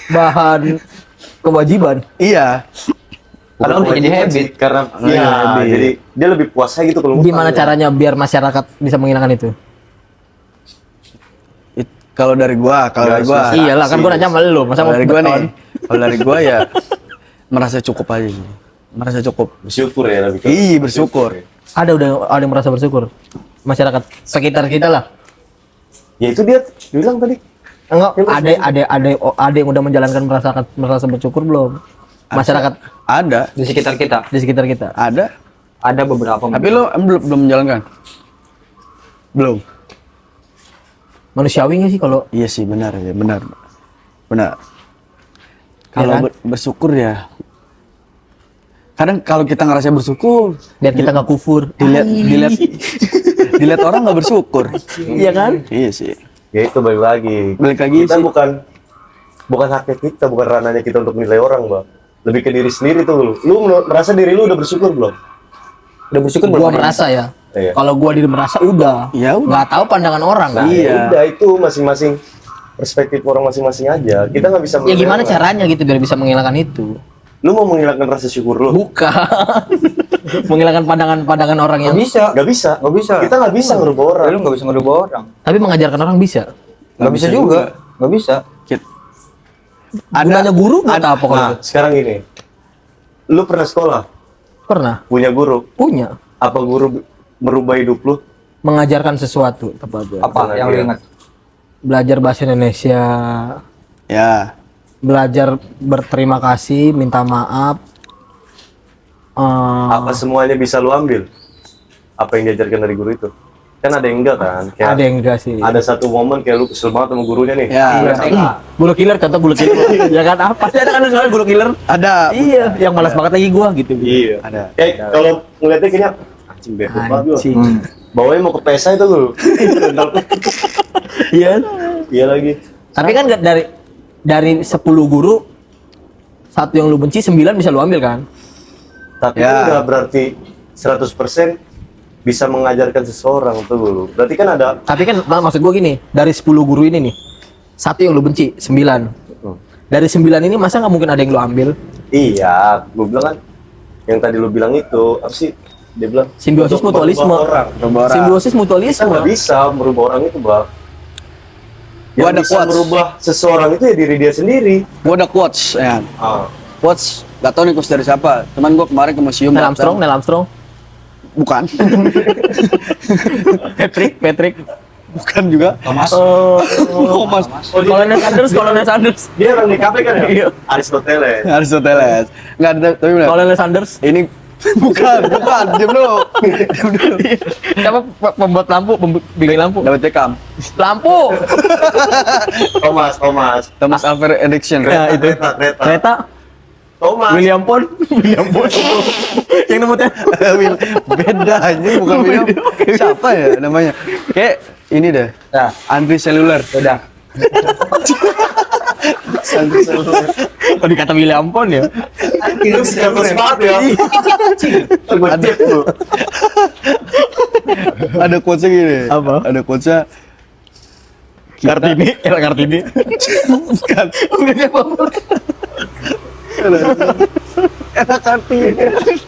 bahan kewajiban. Iya. Padahal udah jadi habit. Karena Iya, iya, habit. jadi dia lebih puas aja gitu kalau Gimana ngutang. caranya biar masyarakat bisa menghilangkan itu? Kalau dari gua, Iyalah kan gua nanya sama lu, masa kalau mau dari gua beton? nih, kalau dari gua ya merasa cukup aja sih. Merasa cukup. Bersyukur ya lebih ke. Iya, bersyukur. Ada yang merasa bersyukur. Masyarakat sekitar kita lah. Ya itu dia bilang tadi. Enggak, ada yang udah menjalankan merasa bersyukur belum? Masyarakat Ada, Di sekitar kita di sekitar kita. ada. ada beberapa. Tapi lo belum menjalankan? Belum. Manusiawi nggak sih kalau Iya sih, benar ya, benar. Benar. Kalau kan? bersyukur ya. Kadang kalau kita ngerasa bersyukur, biar kita nggak kufur. dilihat orang nggak bersyukur. Iya kan? Iya sih. Ya itu balik lagi. Balik lagi Kita sih. bukan haknya kita, bukan ranahnya kita untuk nilai orang, Bang. Lebih ke diri sendiri tuh lu. Lu merasa diri lu udah bersyukur belum? Udah bersyukur Gua belum? merasa ya. Iya. Kalau gua merasa udah. Ya udah. Nggak tahu pandangan orang kan. Nah, Iya. ya udah itu masing-masing perspektif orang masing-masing aja. Kita nggak bisa Ya menilai gimana orang. caranya gitu biar bisa menghilangkan itu? Lu mau menghilangkan rasa syukur lu? Bukan. Menghilangkan pandangan orang yang Nggak bisa. Nggak bisa. Nggak bisa. Kita nggak bisa ngerubah orang. Lu nggak bisa ngerubah orang. tapi mengajarkan orang bisa. Nggak bisa juga. Nggak bisa. Gunanya guru nggak tahu apa kalau Nah, itu. sekarang gini. Lu pernah sekolah? Pernah Punya guru? punya Apa guru merubah hidup lu? mengajarkan sesuatu tepatnya. Apa yang lu dia? ingat? Belajar bahasa Indonesia, Ya. belajar berterima kasih, minta maaf. Apa semuanya bisa lu ambil? Apa yang diajarkan dari guru itu? Kan ada yang enggak kan? Kayak Ada yang enggak sih. ada satu momen kayak lu kesel banget sama gurunya nih. Ya. Bulu killer, contoh bulu killer. Ya kan? Pasti ada kan soalnya bulu killer. Ada. Iya, yang malas banget lagi gua gitu. Iya. Ada. Kayak kalau ngeliatnya kayaknya anjing bego banget gua. Anjing. Bawanya mau ke PESA itu lu. Iya. Iya lagi. Tapi kan nggak dari 10 guru satu yang lu benci 9 bisa lu ambil kan? Tapi Ya. kan nggak berarti 100% bisa mengajarkan seseorang tuh lu. Berarti kan ada Tapi kan maksud gua gini, dari 10 guru ini nih, satu yang lu benci 9. Dari 9 ini masa nggak mungkin ada yang lu ambil? iya, gua bilang kan yang tadi lu bilang itu apa sih? Dia bilang Simbiosis untuk mutualisme. merubah orang. Merubah orang. Simbiosis Kita mutualisme. nggak bisa merubah orang itu, Bang. Gua Yang ada bisa quotes. merubah seseorang itu ya diri dia sendiri. Gua ada quotes ya. Quotes gak tau nih quotes dari siapa. Cuman gua kemarin ke museum. Neil datang. Armstrong, Neil Armstrong. Bukan. Patrick. Bukan juga. Thomas. Oh, Mas. Colonel Sanders. Dia orang di kafe kan ya? Iya. Aristoteles. Aristoteles. Enggak ada tapi benar. Colonel Sanders. Ini bukan. Diam dulu. Siapa pembuat lampu, bikin lampu? David Beckham. Lampu. Thomas. Thomas Alva Edison. Ya, itu. Kereta. Kereta. Thomas. William Pond. Yang nemu teh. Beda aja bukan William. Siapa ya namanya? Kayak ini deh. Nah, Andri Seluler. udah. Andri Seluler. Oh dikata William Pond ya? Itu serius banget ya. Ada lu. Ada quotes gini. Apa? Ada quotesnya. Kartini, era Kartini. Bukan. Enak Kartini.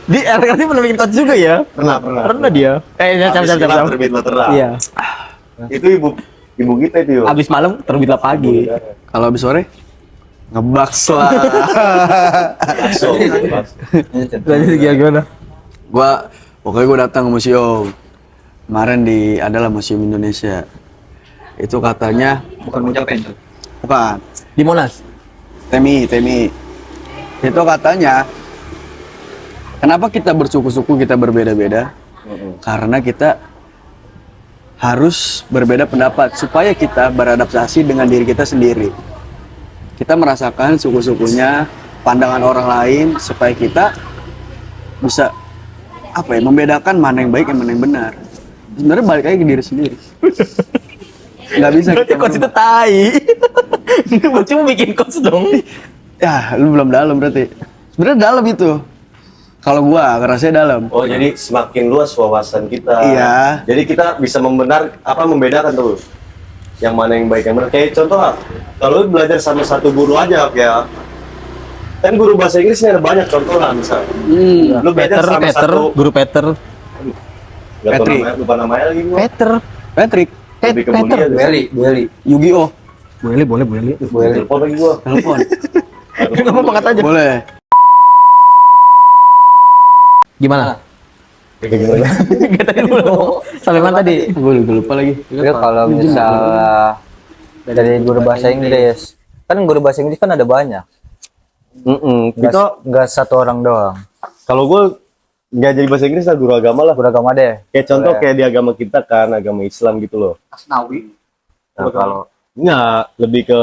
Di era Kartini pernah bikin coach juga ya? Pernah. Pernah dia. Habis kilat terbit lateral. Iya. Itu ibu kita itu. Abis malam terbitlah pagi. Kalau habis sore ngebaks lah. Bakso. Lanjut gimana? Pokoknya gua datang ke museum. Kemarin adalah Museum Indonesia. Itu katanya Bukan ngucapin tuh. bukan Di Monas. Temi. Itu katanya kenapa kita bersuku-suku, kita berbeda-beda? Karena kita harus berbeda pendapat supaya kita beradaptasi dengan diri kita sendiri. Kita merasakan suku-sukunya, pandangan orang lain supaya kita bisa membedakan mana yang baik dan mana yang benar. Sebenarnya balik lagi ke diri sendiri. Nggak bisa Berarti kita coach itu merubah. tai. Berarti mau bikin coach dong. Ya, lu belum dalam berarti. Sebenarnya dalam itu. Kalau gua ngerasanya dalam. Oh, jadi semakin luas wawasan kita. Iya. Jadi kita bisa membedakan tuh. yang mana yang baik yang benar. Kayak contoh lah, kalau lu belajar sama satu guru aja kayak kan guru bahasa Inggrisnya ada banyak contoh lah misalnya. Lu belajar sama satu guru Peter, nggak tahu Patrick. namanya, lupa namanya lagi gua. Peter, Patrick, Lebih ke mulia tuh. Bu Eli. Yu-Gi-Oh. boleh. Bu Eli. Telepon lagi gua. Telepon. Nggak mau angkat aja. Boleh. Gimana? Kayak gimana? Katanya dulu. Sampai mana tadi? Gue lupa lagi. Itu kalau misalnya dari guru bahasa Inggris, kan guru bahasa Inggris kan ada banyak. Kita Nggak satu orang doang. kalau gua nggak jadi bahasa Inggris lah guru agama lah. Guru agama deh. Kayak contoh Boleh. kayak di agama kita kan, agama Islam gitu loh. Asnawi. Nah, kalau nggak lebih ke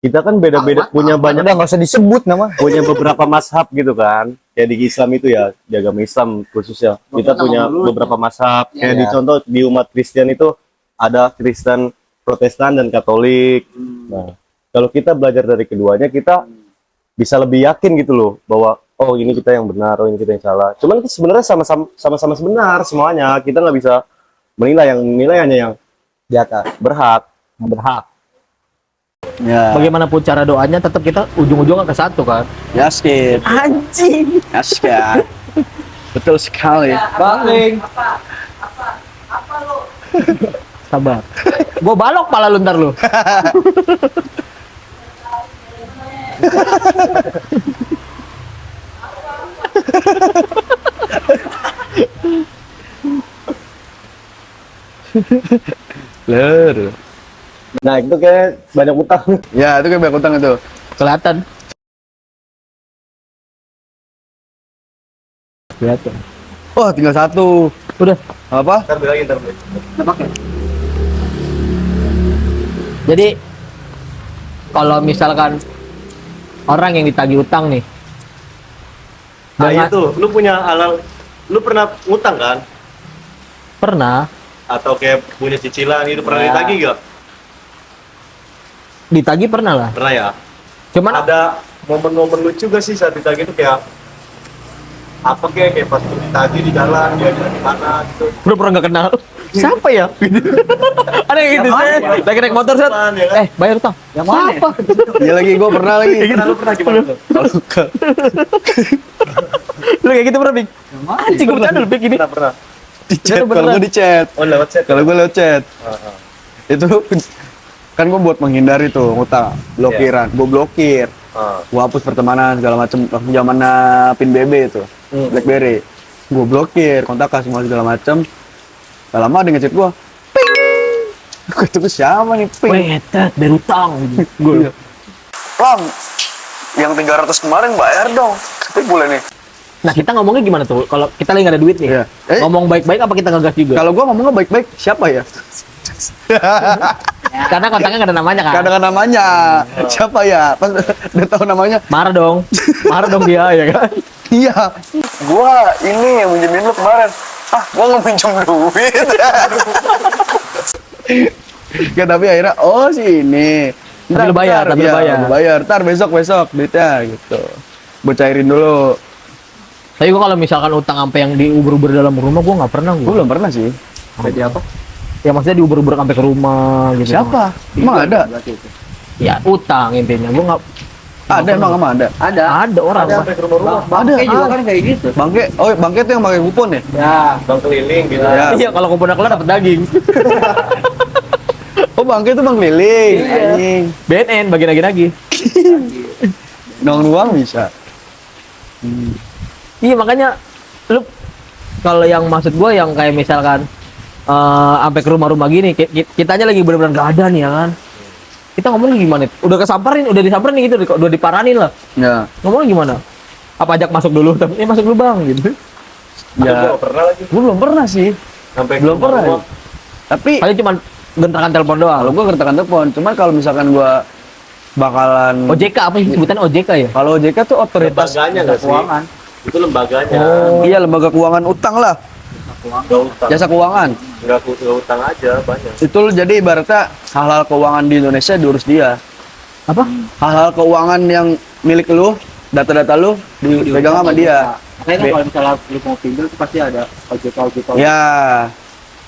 kita kan beda-beda punya banyak Udah nggak usah disebut nama. punya beberapa mazhab gitu kan. Kayak di Islam itu ya, di agama Islam khususnya. Kita punya beberapa mazhab. Kayak di contoh di umat Kristen itu ada Kristen Protestan dan Katolik. Nah, kalau kita belajar dari keduanya kita bisa lebih yakin gitu loh bahwa oh ini kita yang benar, oh ini kita yang salah. Cuman itu sebenarnya sama-sama benar semuanya. Kita nggak bisa menilai, yang menilai hanya yang Di atas. berhak. Berhak. Ya. Bagaimanapun cara doanya, tetap kita ujung-ujungnya ke satu kan. Yaskit. Anjing. Yaskit. Betul sekali. Baling. Sabar. Gua balok pala lu ntar lu. Ler. Nah itu kayak banyak utang. Ya, itu kayak banyak utang itu. Kelihatan. Kelihatan. Oh, tinggal satu. Udah. Apa? Ntar bilangin, ntar bilangin. Jadi kalau misalkan orang yang ditagih utang nih, Nah dengan- itu, lu punya lu pernah ngutang kan? pernah Atau kayak punya cicilan itu pernah Ya. ditagih gak? ditagih pernah lah. Pernah ya? Cuman Ada momen-momen lucu gak sih saat ditagih itu kayak apa kayak pas lu ditagih di jalan, dia di mana gitu. pura-pura nggak kenal. Siapa ya? Gitu. Ada yang gitu sih. Lagi naik motor set. Apaan, ya kan? Bayar utang. Yang mana? Siapa? Iya lagi, gue pernah lagi. Nah, lu pernah gimana tuh? Lu kayak gitu pernah, Bik? Anjing gue bercanda lu, Bik, ini. Pernah. Di chat, Beneran. kalau gue di chat. Oh lewat chat. Kalau gue lewat chat. Ah. Itu kan gue buat menghindari tuh ngutang, blokiran. Gue blokir. Ah. Gue hapus pertemanan segala macem. Waktu zaman pin BB itu, BlackBerry. Gue blokir, kontak semua segala macem. Gak lama ada ngechat gue. Ping. Gue tuh siapa nih? Ping. Wetet, berutang. Gue. Lam, yang 300 kemarin bayar dong. Tapi bulan nih. Nah, kita ngomongnya gimana tuh? Kalau kita lagi nggak ada duit nih. Iya. Ngomong baik-baik apa kita ngegas juga? Kalau gue ngomongnya baik-baik, siapa ya? Karena kontaknya nggak ada namanya kan. Kadang namanya. Siapa ya? Pas udah tahu namanya. Marah dong. Marah dong dia ya kan. Iya. Gua ini yang minjemin lu kemarin. Ah, gua nggak minjem duit. Ya tapi akhirnya oh sih ini. Tapi lu bayar, tapi lu iya, bayar. gua bayar. Ntar besok duitnya gitu. Gua cairin dulu. Tapi gua kalau misalkan utang sampai yang diuber-uber dalam rumah, gua nggak pernah. Gua belum pernah sih. Jadi apa? Ya maksudnya diuber-uber sampai ke rumah gitu. Siapa? Emang ada? Ya utang intinya. Gua nggak. Ada emang ada. Ada orang. Sampai ke rumah-rumah. Ada. Juga kan kayak gitu. Bangke, oh bangke tuh yang pakai kupon ya? Ya. Bang keliling gitu. Ya. Iya, kalau kumpulnya keluar dapat daging. Oh bangke tuh bang keliling. Anjing. BNN bagi lagi. Nuang bisa. Iya makanya lu kalau yang maksud gua yang kayak misalkan sampai ke rumah-rumah gini, kitanya lagi benar-benar nggak ada nih ya kan. Kita ngomong gimana? Udah disamperin gitu, udah diparanin lah. Ya. Ngomong gimana? Apa ajak masuk dulu? Masuk dulu bang gitu. Ya. Gua pernah lagi. Gua belum pernah sih. Sampai Belum ke pernah. rumah. Tapi Paling cuma gentakan telepon doang. kalau gua gertakan telepon, cuman kalau misalkan gua bakalan OJK apa sih sebutan OJK ya? kalau OJK tuh otoritas Lembaganya nggak sih? Itu lembaganya. Iya, lembaga keuangan utang lah, Nggak utang. jasa keuangan. Nggak utang aja banyak. Itu jadi ibaratnya hal-hal keuangan di Indonesia diurus dia. Apa? Hal-hal keuangan yang milik lu, data-data lu dipegang sama dia. Makanya kalau misalnya lu mau pinjol itu pasti ada OJK. Ya.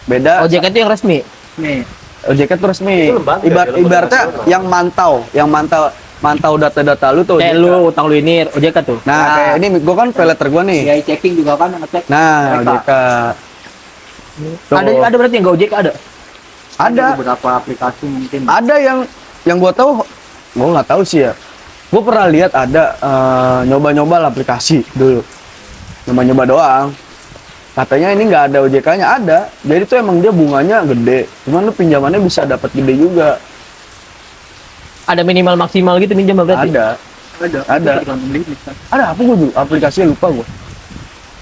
Beda. OJK itu yang resmi. Nih, OJK itu resmi. Itu lembaga, dia lembaga Ibaratnya nasional. yang mantau data-data lu tuh. Kayak OJK. lu utang lu ini OJK tuh. Nah, kayak ini gua kan pay letter gua nih. AI checking juga kan yang ngecek. Nah, Mereka. OJK. Tuh. Ada berarti yang nggak OJK ada. Ada. Beberapa aplikasi mungkin. Ada yang gua tahu, gua nggak tahu sih ya. Gua pernah lihat ada nyoba-nyoba lah aplikasi dulu. Nyoba-nyoba doang. Katanya ini nggak ada OJK-nya, ada. Jadi tuh emang dia bunganya gede. Cuman lu pinjamannya bisa dapat gede juga. Ada minimal maksimal gitu minjam berarti. Ada. Ada apa gua dulu? Aplikasinya lupa gua.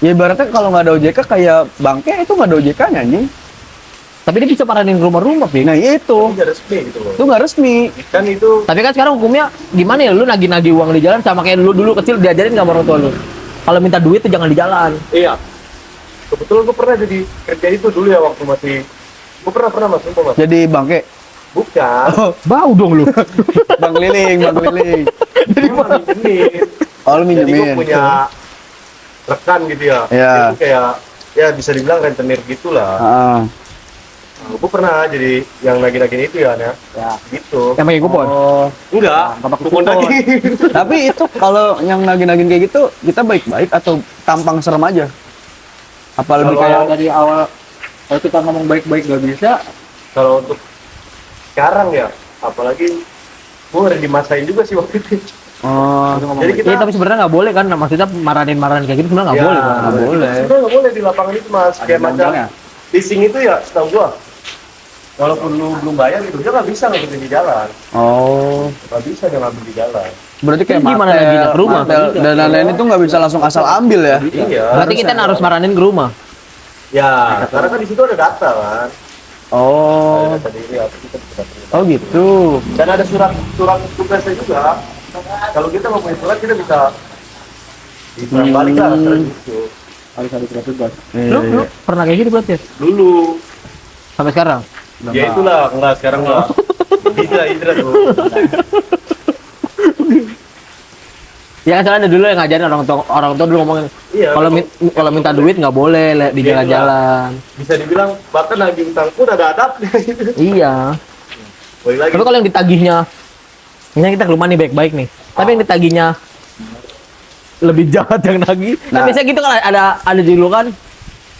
Ya ibaratnya kalau nggak ada OJK kayak bangke itu nggak ada OJK-nya anjing. Tapi dia bisa paranin rumah-rumah, Ping. Nah itu Tidak resmi gitu loh. nggak resmi. Kan itu Tapi kan sekarang hukumnya gimana ya? Lu nagih-nagih uang di jalan sama kayak lu dulu kecil diajarin nggak sama orang tua lu? Kalau minta duit tuh jangan di jalan. iya. Kebetulan gue pernah jadi kerja itu dulu ya waktu masih gue pernah mas, sumpah mas. Jadi bangke. Bukan. Oh, Bau dong lu. bang keliling. Jadi minjemin. Oh, lu Jadi gue minjemin. punya rekan gitu ya. Iya. Dia tuh kayak ya bisa dibilang rentenir gitulah. Ah. Nah, gue pernah jadi yang nagih-nagih itu ya, ya. Gitu. Yang pakai kupon. Oh. Enggak, kupon lagi. Tapi itu kalau yang nagih-nagih kayak gitu, kita baik-baik atau tampang serem aja? Apa lebih Kalau- kayak Dari awal kalau kita ngomong baik-baik gak bisa, Kalau untuk sekarang ya, apalagi gue udah dimasain juga sih waktu itu. oh, Jadi kita Iya, tapi sebenarnya nggak boleh kan? Maksudnya maranin kayak gitu sebenarnya nggak Ya, boleh. Kan? nggak boleh. Sebenarnya nggak boleh di lapangan itu mas. Kayak macam undang-undangnya. leasing itu ya, setahu gua. Walaupun lu belum bayar gitu, dia nggak bisa ngambil di jalan. oh. Nggak bisa dia ngambil di jalan. Berarti kayak Ini gimana naginya ke rumah? dan lain-lain itu nggak bisa langsung asal ambil ya? Iya. Berarti kita harus maranin ke rumah. Ya, karena kan di situ ada data kan. Oh, Ada data diri apa kita bisa terima. oh gitu. Dan ada surat tugasnya juga. Kalau kita mau punya surat kita bisa diserang balik lah surat itu. harus ada surat tugas. Lu pernah kayak gitu berarti? Dulu. Sampai sekarang? Ya itulah, enggak sekarang enggak. Hijrah tuh. Ya kan soalnya ada dulu yang ngajarin orang tua dulu ngomongin Iya. kalau minta duit nggak boleh di Iya, jalan-jalan. Bisa dibilang bahkan lagi utang pun ada adabnya. Iya. Balik lagi. Tapi kalau yang ditagihnya, misalnya kita ke rumah nih baik-baik nih, tapi yang ditagihnya lebih jahat yang nagih. Nah, Nah. biasanya gitu kan ada julukan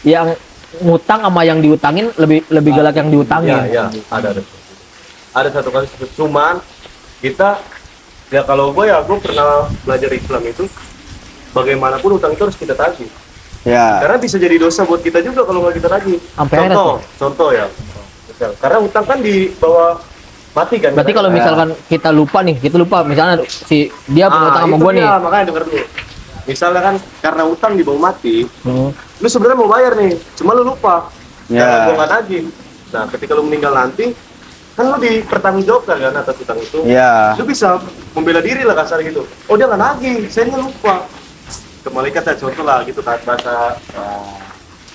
yang ngutang sama yang diutangin lebih galak yang diutangin. Iya, ada. Ada satu kali cuman kita ya kalau gue pernah belajar Islam itu bagaimanapun utang itu harus kita tagih. Ya. Karena bisa jadi dosa buat kita juga kalau nggak kita tagih. Sampai akhirnya Contoh ya. Misal, karena utang kan dibawa mati kan. Berarti kalau misalkan kita lupa misalnya si dia punya utang sama itu gua nih. dia, makanya denger dulu. Misalnya kan karena utang dibawa mati, Hmm. lu sebenarnya mau bayar nih, cuma lu lupa. Ya. Karena gua nggak nagih. Nah, ketika lu meninggal nanti, kan lu dipertanggungjawabkan kan atas utang itu. Ya. Lu bisa membela diri lah kasar gitu. Oh dia nggak nagih, saya lupa. Ke malaikat ya contoh lah gitu kan bahasa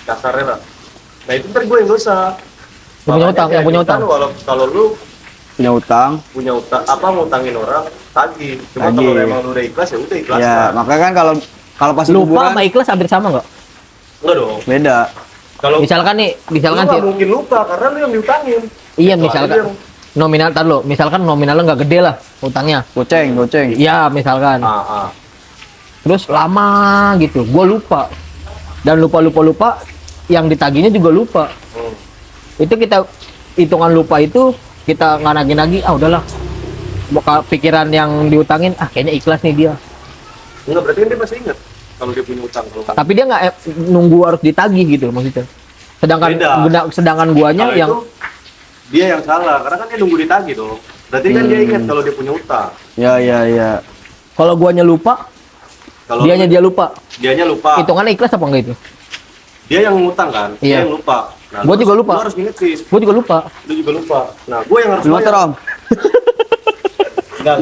kasarnya lah. Nah itu ntar gue yang dosa. Yang punya Makanya utang, kayak yang punya gitu kan, utang. Kalau lu Punya utang. punya utang apa ngutangin orang tagih. Cuma Tagih. kalau emang lu udah ikhlas ya udah ikhlas. Ya, makanya kan kalau pas Lupa kuburan sama ikhlas hampir sama nggak? Enggak dong. beda. Kalau Misalkan lu si nggak mungkin lupa karena lu yang diutangin. iya Kecuali misalkan lu yang- nominal tar lo, misalkan nominalnya nggak gede lah utangnya. Goceng. Iya misalkan. Terus lama gitu, gue lupa dan lupa yang ditagihnya juga lupa. Hmm. Itu kita hitungan lupa itu kita nggak nagih-nagih, udahlah buka pikiran yang diutangin, kayaknya ikhlas nih dia, Enggak berarti kan dia masih ingat kalau dia punya utang kalau nggak- tapi dia nggak nunggu harus ditagih gitu maksudnya. Beda. Sedangkan guanya Kalau yang itu, dia yang salah karena kan dia nunggu ditagih dong. Berarti kan dia ingat kalau dia punya utang. Ya. kalau guanya lupa, Kalau dia lupa, dianya lupa. hitungannya ikhlas apa enggak itu? Dia yang ngutang kan, Iya. dia yang lupa. Nah, Gua juga lupa. Lu harus ngingetin, Gue juga lupa. lu juga lupa. Nah, gue yang harus Lu motor, Om. Enggak.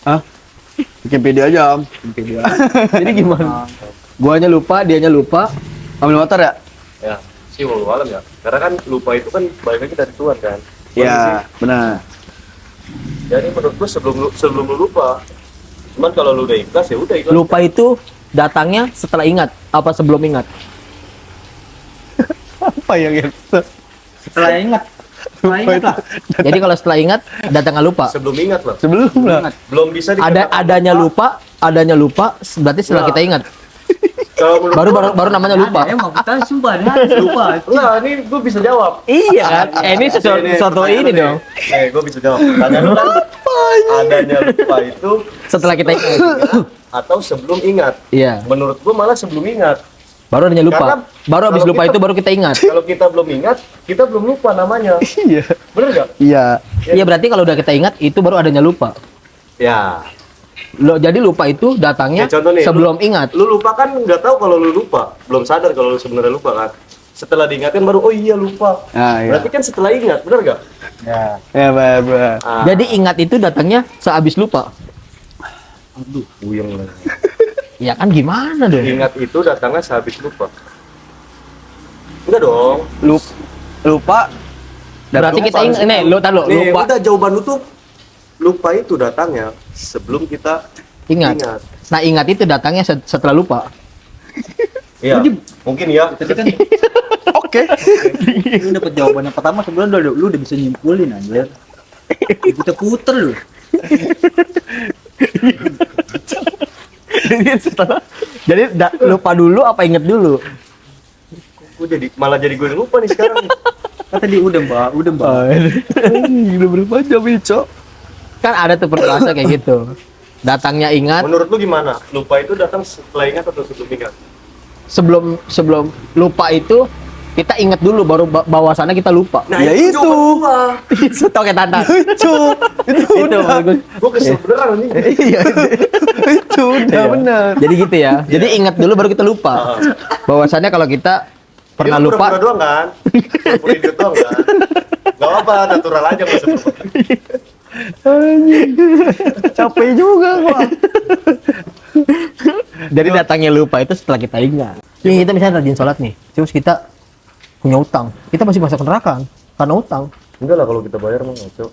Hah? Bikin video aja, Om. Jadi gimana? Guanya lupa, dianya lupa. Ambil motor ya? Ya, sih walau alam ya. Karena kan lupa itu kan balik lagi dari Tuhan kan. Iya, benar. Jadi menurut gue sebelum lu lupa. Cuman kalau lu udah ikhlas ya udah ikhlas. Lupa itu datangnya setelah ingat, apa sebelum ingat? Apa yang itu? Setelah ingat Setelah ingat lah. Jadi kalau setelah ingat datangnya lupa. Sebelum ingat lah. Sebelum lah. Belum bisa Ada dikatakan adanya lupa berarti setelah Nah. kita ingat. Kalau menurut Baru namanya lupa. Emang kita sumpah dia lupa. Nah, ini gue bisa jawab. Iya kan? Ini sesuatu ini dong. Gue bisa jawab. Tanya lu kan adanya lupa itu Setelah kita ingat. atau sebelum ingat. Iya. Menurut gue malah sebelum ingat. Baru adanya lupa. Karena Baru habis kalau lupa kita- itu baru kita ingat. Kalau kita belum ingat, kita belum lupa namanya. Iya. Bener gak? Iya. Iya berarti kalau udah kita ingat itu baru adanya lupa. Ya. Jadi lupa itu datangnya Ya, contoh nih, sebelum ingat. Lu lupa kan nggak tahu kalau lu lupa. Belum sadar kalau lu sebenarnya lupa kan. Setelah diingatkan baru, oh iya lupa. Ah, iya. Berarti kan setelah ingat, bener gak? Ya. Ya, benar. Ah, Jadi ingat itu datangnya sehabis lupa. aduh, puyeng lagi. Ya kan gimana dong? Ingat itu datangnya sehabis lupa. Enggak dong. Lupa. Berarti kita ingat nih, lu tahu Nih, lupa udah jawaban lu tuh lupa itu datangnya sebelum kita ingat. ingat. Nah, ingat itu datangnya setelah lupa. Iya, mungkin ya. Tadi kan Oke. lu dapet jawaban yang pertama sebenarnya lu udah bisa nyimpulin anjir. Kita puter lu. Jadi lupa dulu apa inget dulu? Gue malah jadi gue lupa nih sekarang. Kan tadi udah mbak. Udah berapa jam ini, Cok? Kan ada tuh peribahasa kayak gitu. Datangnya ingat, Menurut lu gimana? Lupa itu datang setelah ingat atau sebelum ingat? sebelum lupa itu kita ingat dulu baru bahwasannya kita lupa. Nah, Ya itu. jawaban gua. Itu kayak tanda. Itu udah. Gue kesel beneran nih. Iya. Itu udah benar. Jadi gitu ya. Jadi ingat dulu baru kita lupa. Bahwasannya kalau kita pernah Ini lu lupa, pura-pura doang kan? Pura-pura idiot doang kan? Gak apa-apa, natural aja maksudnya. Capek juga gua. jadi datangnya lupa itu setelah kita ingat. Nih kita misalnya rajin sholat nih, terus kita punya utang, kita masih masuk neraka kan? Karena utang, Enggak lah kalau kita bayar mah ngaco.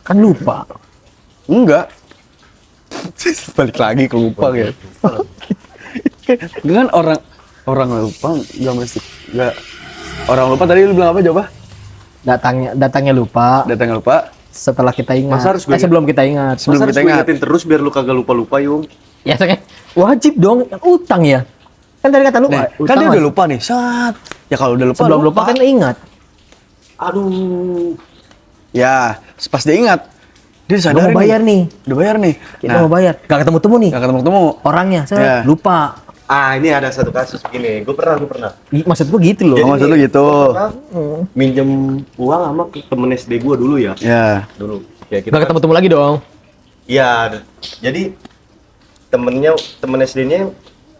kan lupa. Enggak. Balik lagi ke lupa ya. Dengan orang lupa enggak mesti enggak. Orang lupa tadi lu bilang apa coba? Datangnya lupa Datang lupa. setelah kita ingat. Masa harus gue Sebelum kita ingat. Sebelum Masa kita harus ingat. ingetin terus biar lu kagak lupa-lupa yung. Ya saya wajib dong, utang ya. Kan tadi kata lupa. Nih, kan dia udah lupa nih. Sat. Ya kalau udah lupa Sebelum lupa kan ingat. Aduh. Ya, pas dia ingat. Dia Gua sadar mau bayar nih. Udah bayar nih. Kita mau bayar. Gak ketemu-temu nih. Gak ketemu-ketemu. Orangnya, saya Ya. lupa. Ah, ini ada satu kasus begini. Gue pernah. Maksud gua gitu loh. Oh, maksud lu gitu. Pernah minjem uang sama temen SD gue dulu ya. Ya. Dulu. Ya, Gak ketemu-temu lagi dong. Iya, jadi temen SD-nya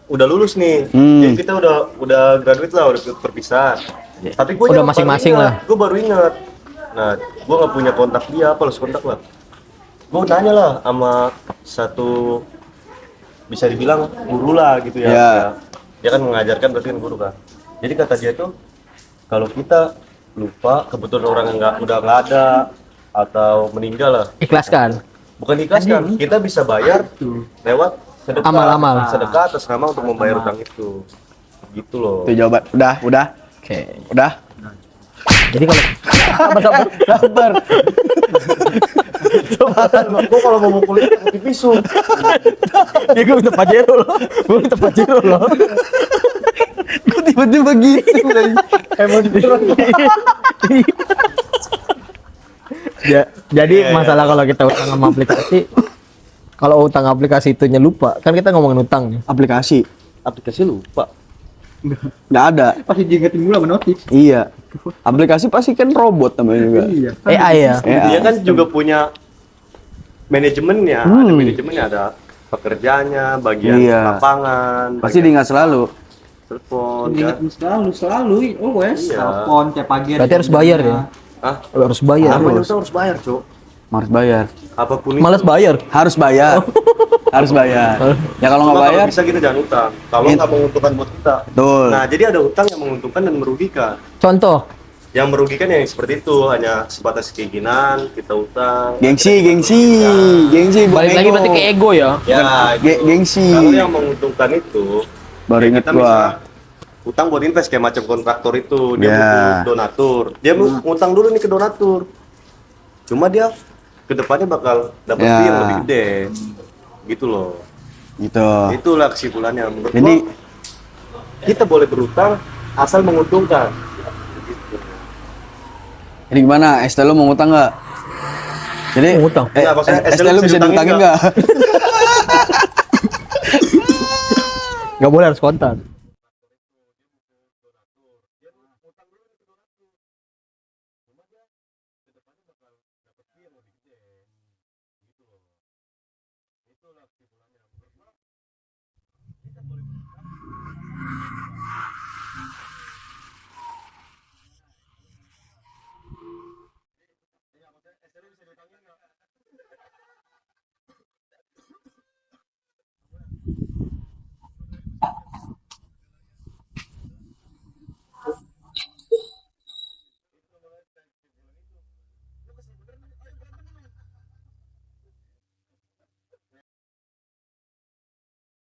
udah lulus nih. Hmm. Jadi kita udah graduate lah, udah berpisah. Tapi gue Udah masing-masing lah. Gue baru ingat. Nah, gue nggak punya kontak dia, apa harus kontak lah. Gue nanya lah sama satu bisa dibilang guru lah gitu ya. Ya. Dia kan mengajarkan berarti kan guru kan. Jadi kata dia tuh kalau kita lupa kebetulan orang yang udah nggak ada atau meninggal lah, Ikhlaskan. bukan ikhlaskan, kita bisa bayar lewat sedekah, Amal-amal. sedekah atas nama untuk membayar utang itu, gitu loh. Itu jawaban. Udah. Oke. Udah. Jadi kalau Sabar. Gue kalau mau mukul itu pakai pisau. ya gue minta Pajero loh. Gue minta Pajero loh. Kok tiba-tiba gitu? Emang jadi masalah kalau kita utang sama aplikasi, kalau utang aplikasi itunya lupa, kan kita ngomongin utang nih. Aplikasi. Aplikasi lupa. Nggak ada. Pasti diingetin mulu sama notif. Iya. Aplikasi pasti kan robot namanya juga. Iya. AI ya. Dia kan juga punya manajemennya, ada manajemennya, ada pekerjaannya, bagian Iya. lapangan, Pasti bagian diingat selalu. telepon, kan. Diingetin selalu, always. Iya. Telepon tiap pagi. Berarti harus bayar ya. Hah? Harus bayar. Namanya utang harus bayar, Cok. Harus bayar. Apapun Males itu. bayar. Harus bayar. Harus bayar. Ya kalau nggak Cuma bayar, bisa kita jangan utang. Kalau nggak menguntungkan buat kita. betul. Nah, jadi ada utang yang menguntungkan dan merugikan. Contoh, Yang merugikan yang seperti itu, hanya sebatas keinginan, kita utang. Gengsi. Gengsi. bukan balik lagi ego. berarti ke ego ya. Ya, itu. Gengsi. Kalau yang menguntungkan itu, Baru ya inget kita gua. bisa utang buat invest kayak macam kontraktor itu dia Ya. butuh donatur, dia mau ngutang dulu nih ke donatur, cuma dia kedepannya bakal dapat Ya. fee yang lebih gede gitu loh. Gitu. Itulah kesimpulannya menurut Jadi gua, kita boleh berutang asal menguntungkan. jadi gimana? ST lu mau ngutang nggak? Jadi Mau ngutang? Enggak, maksudnya ST lu bisa diutangin diutangin nggak? Nggak boleh, harus kontan.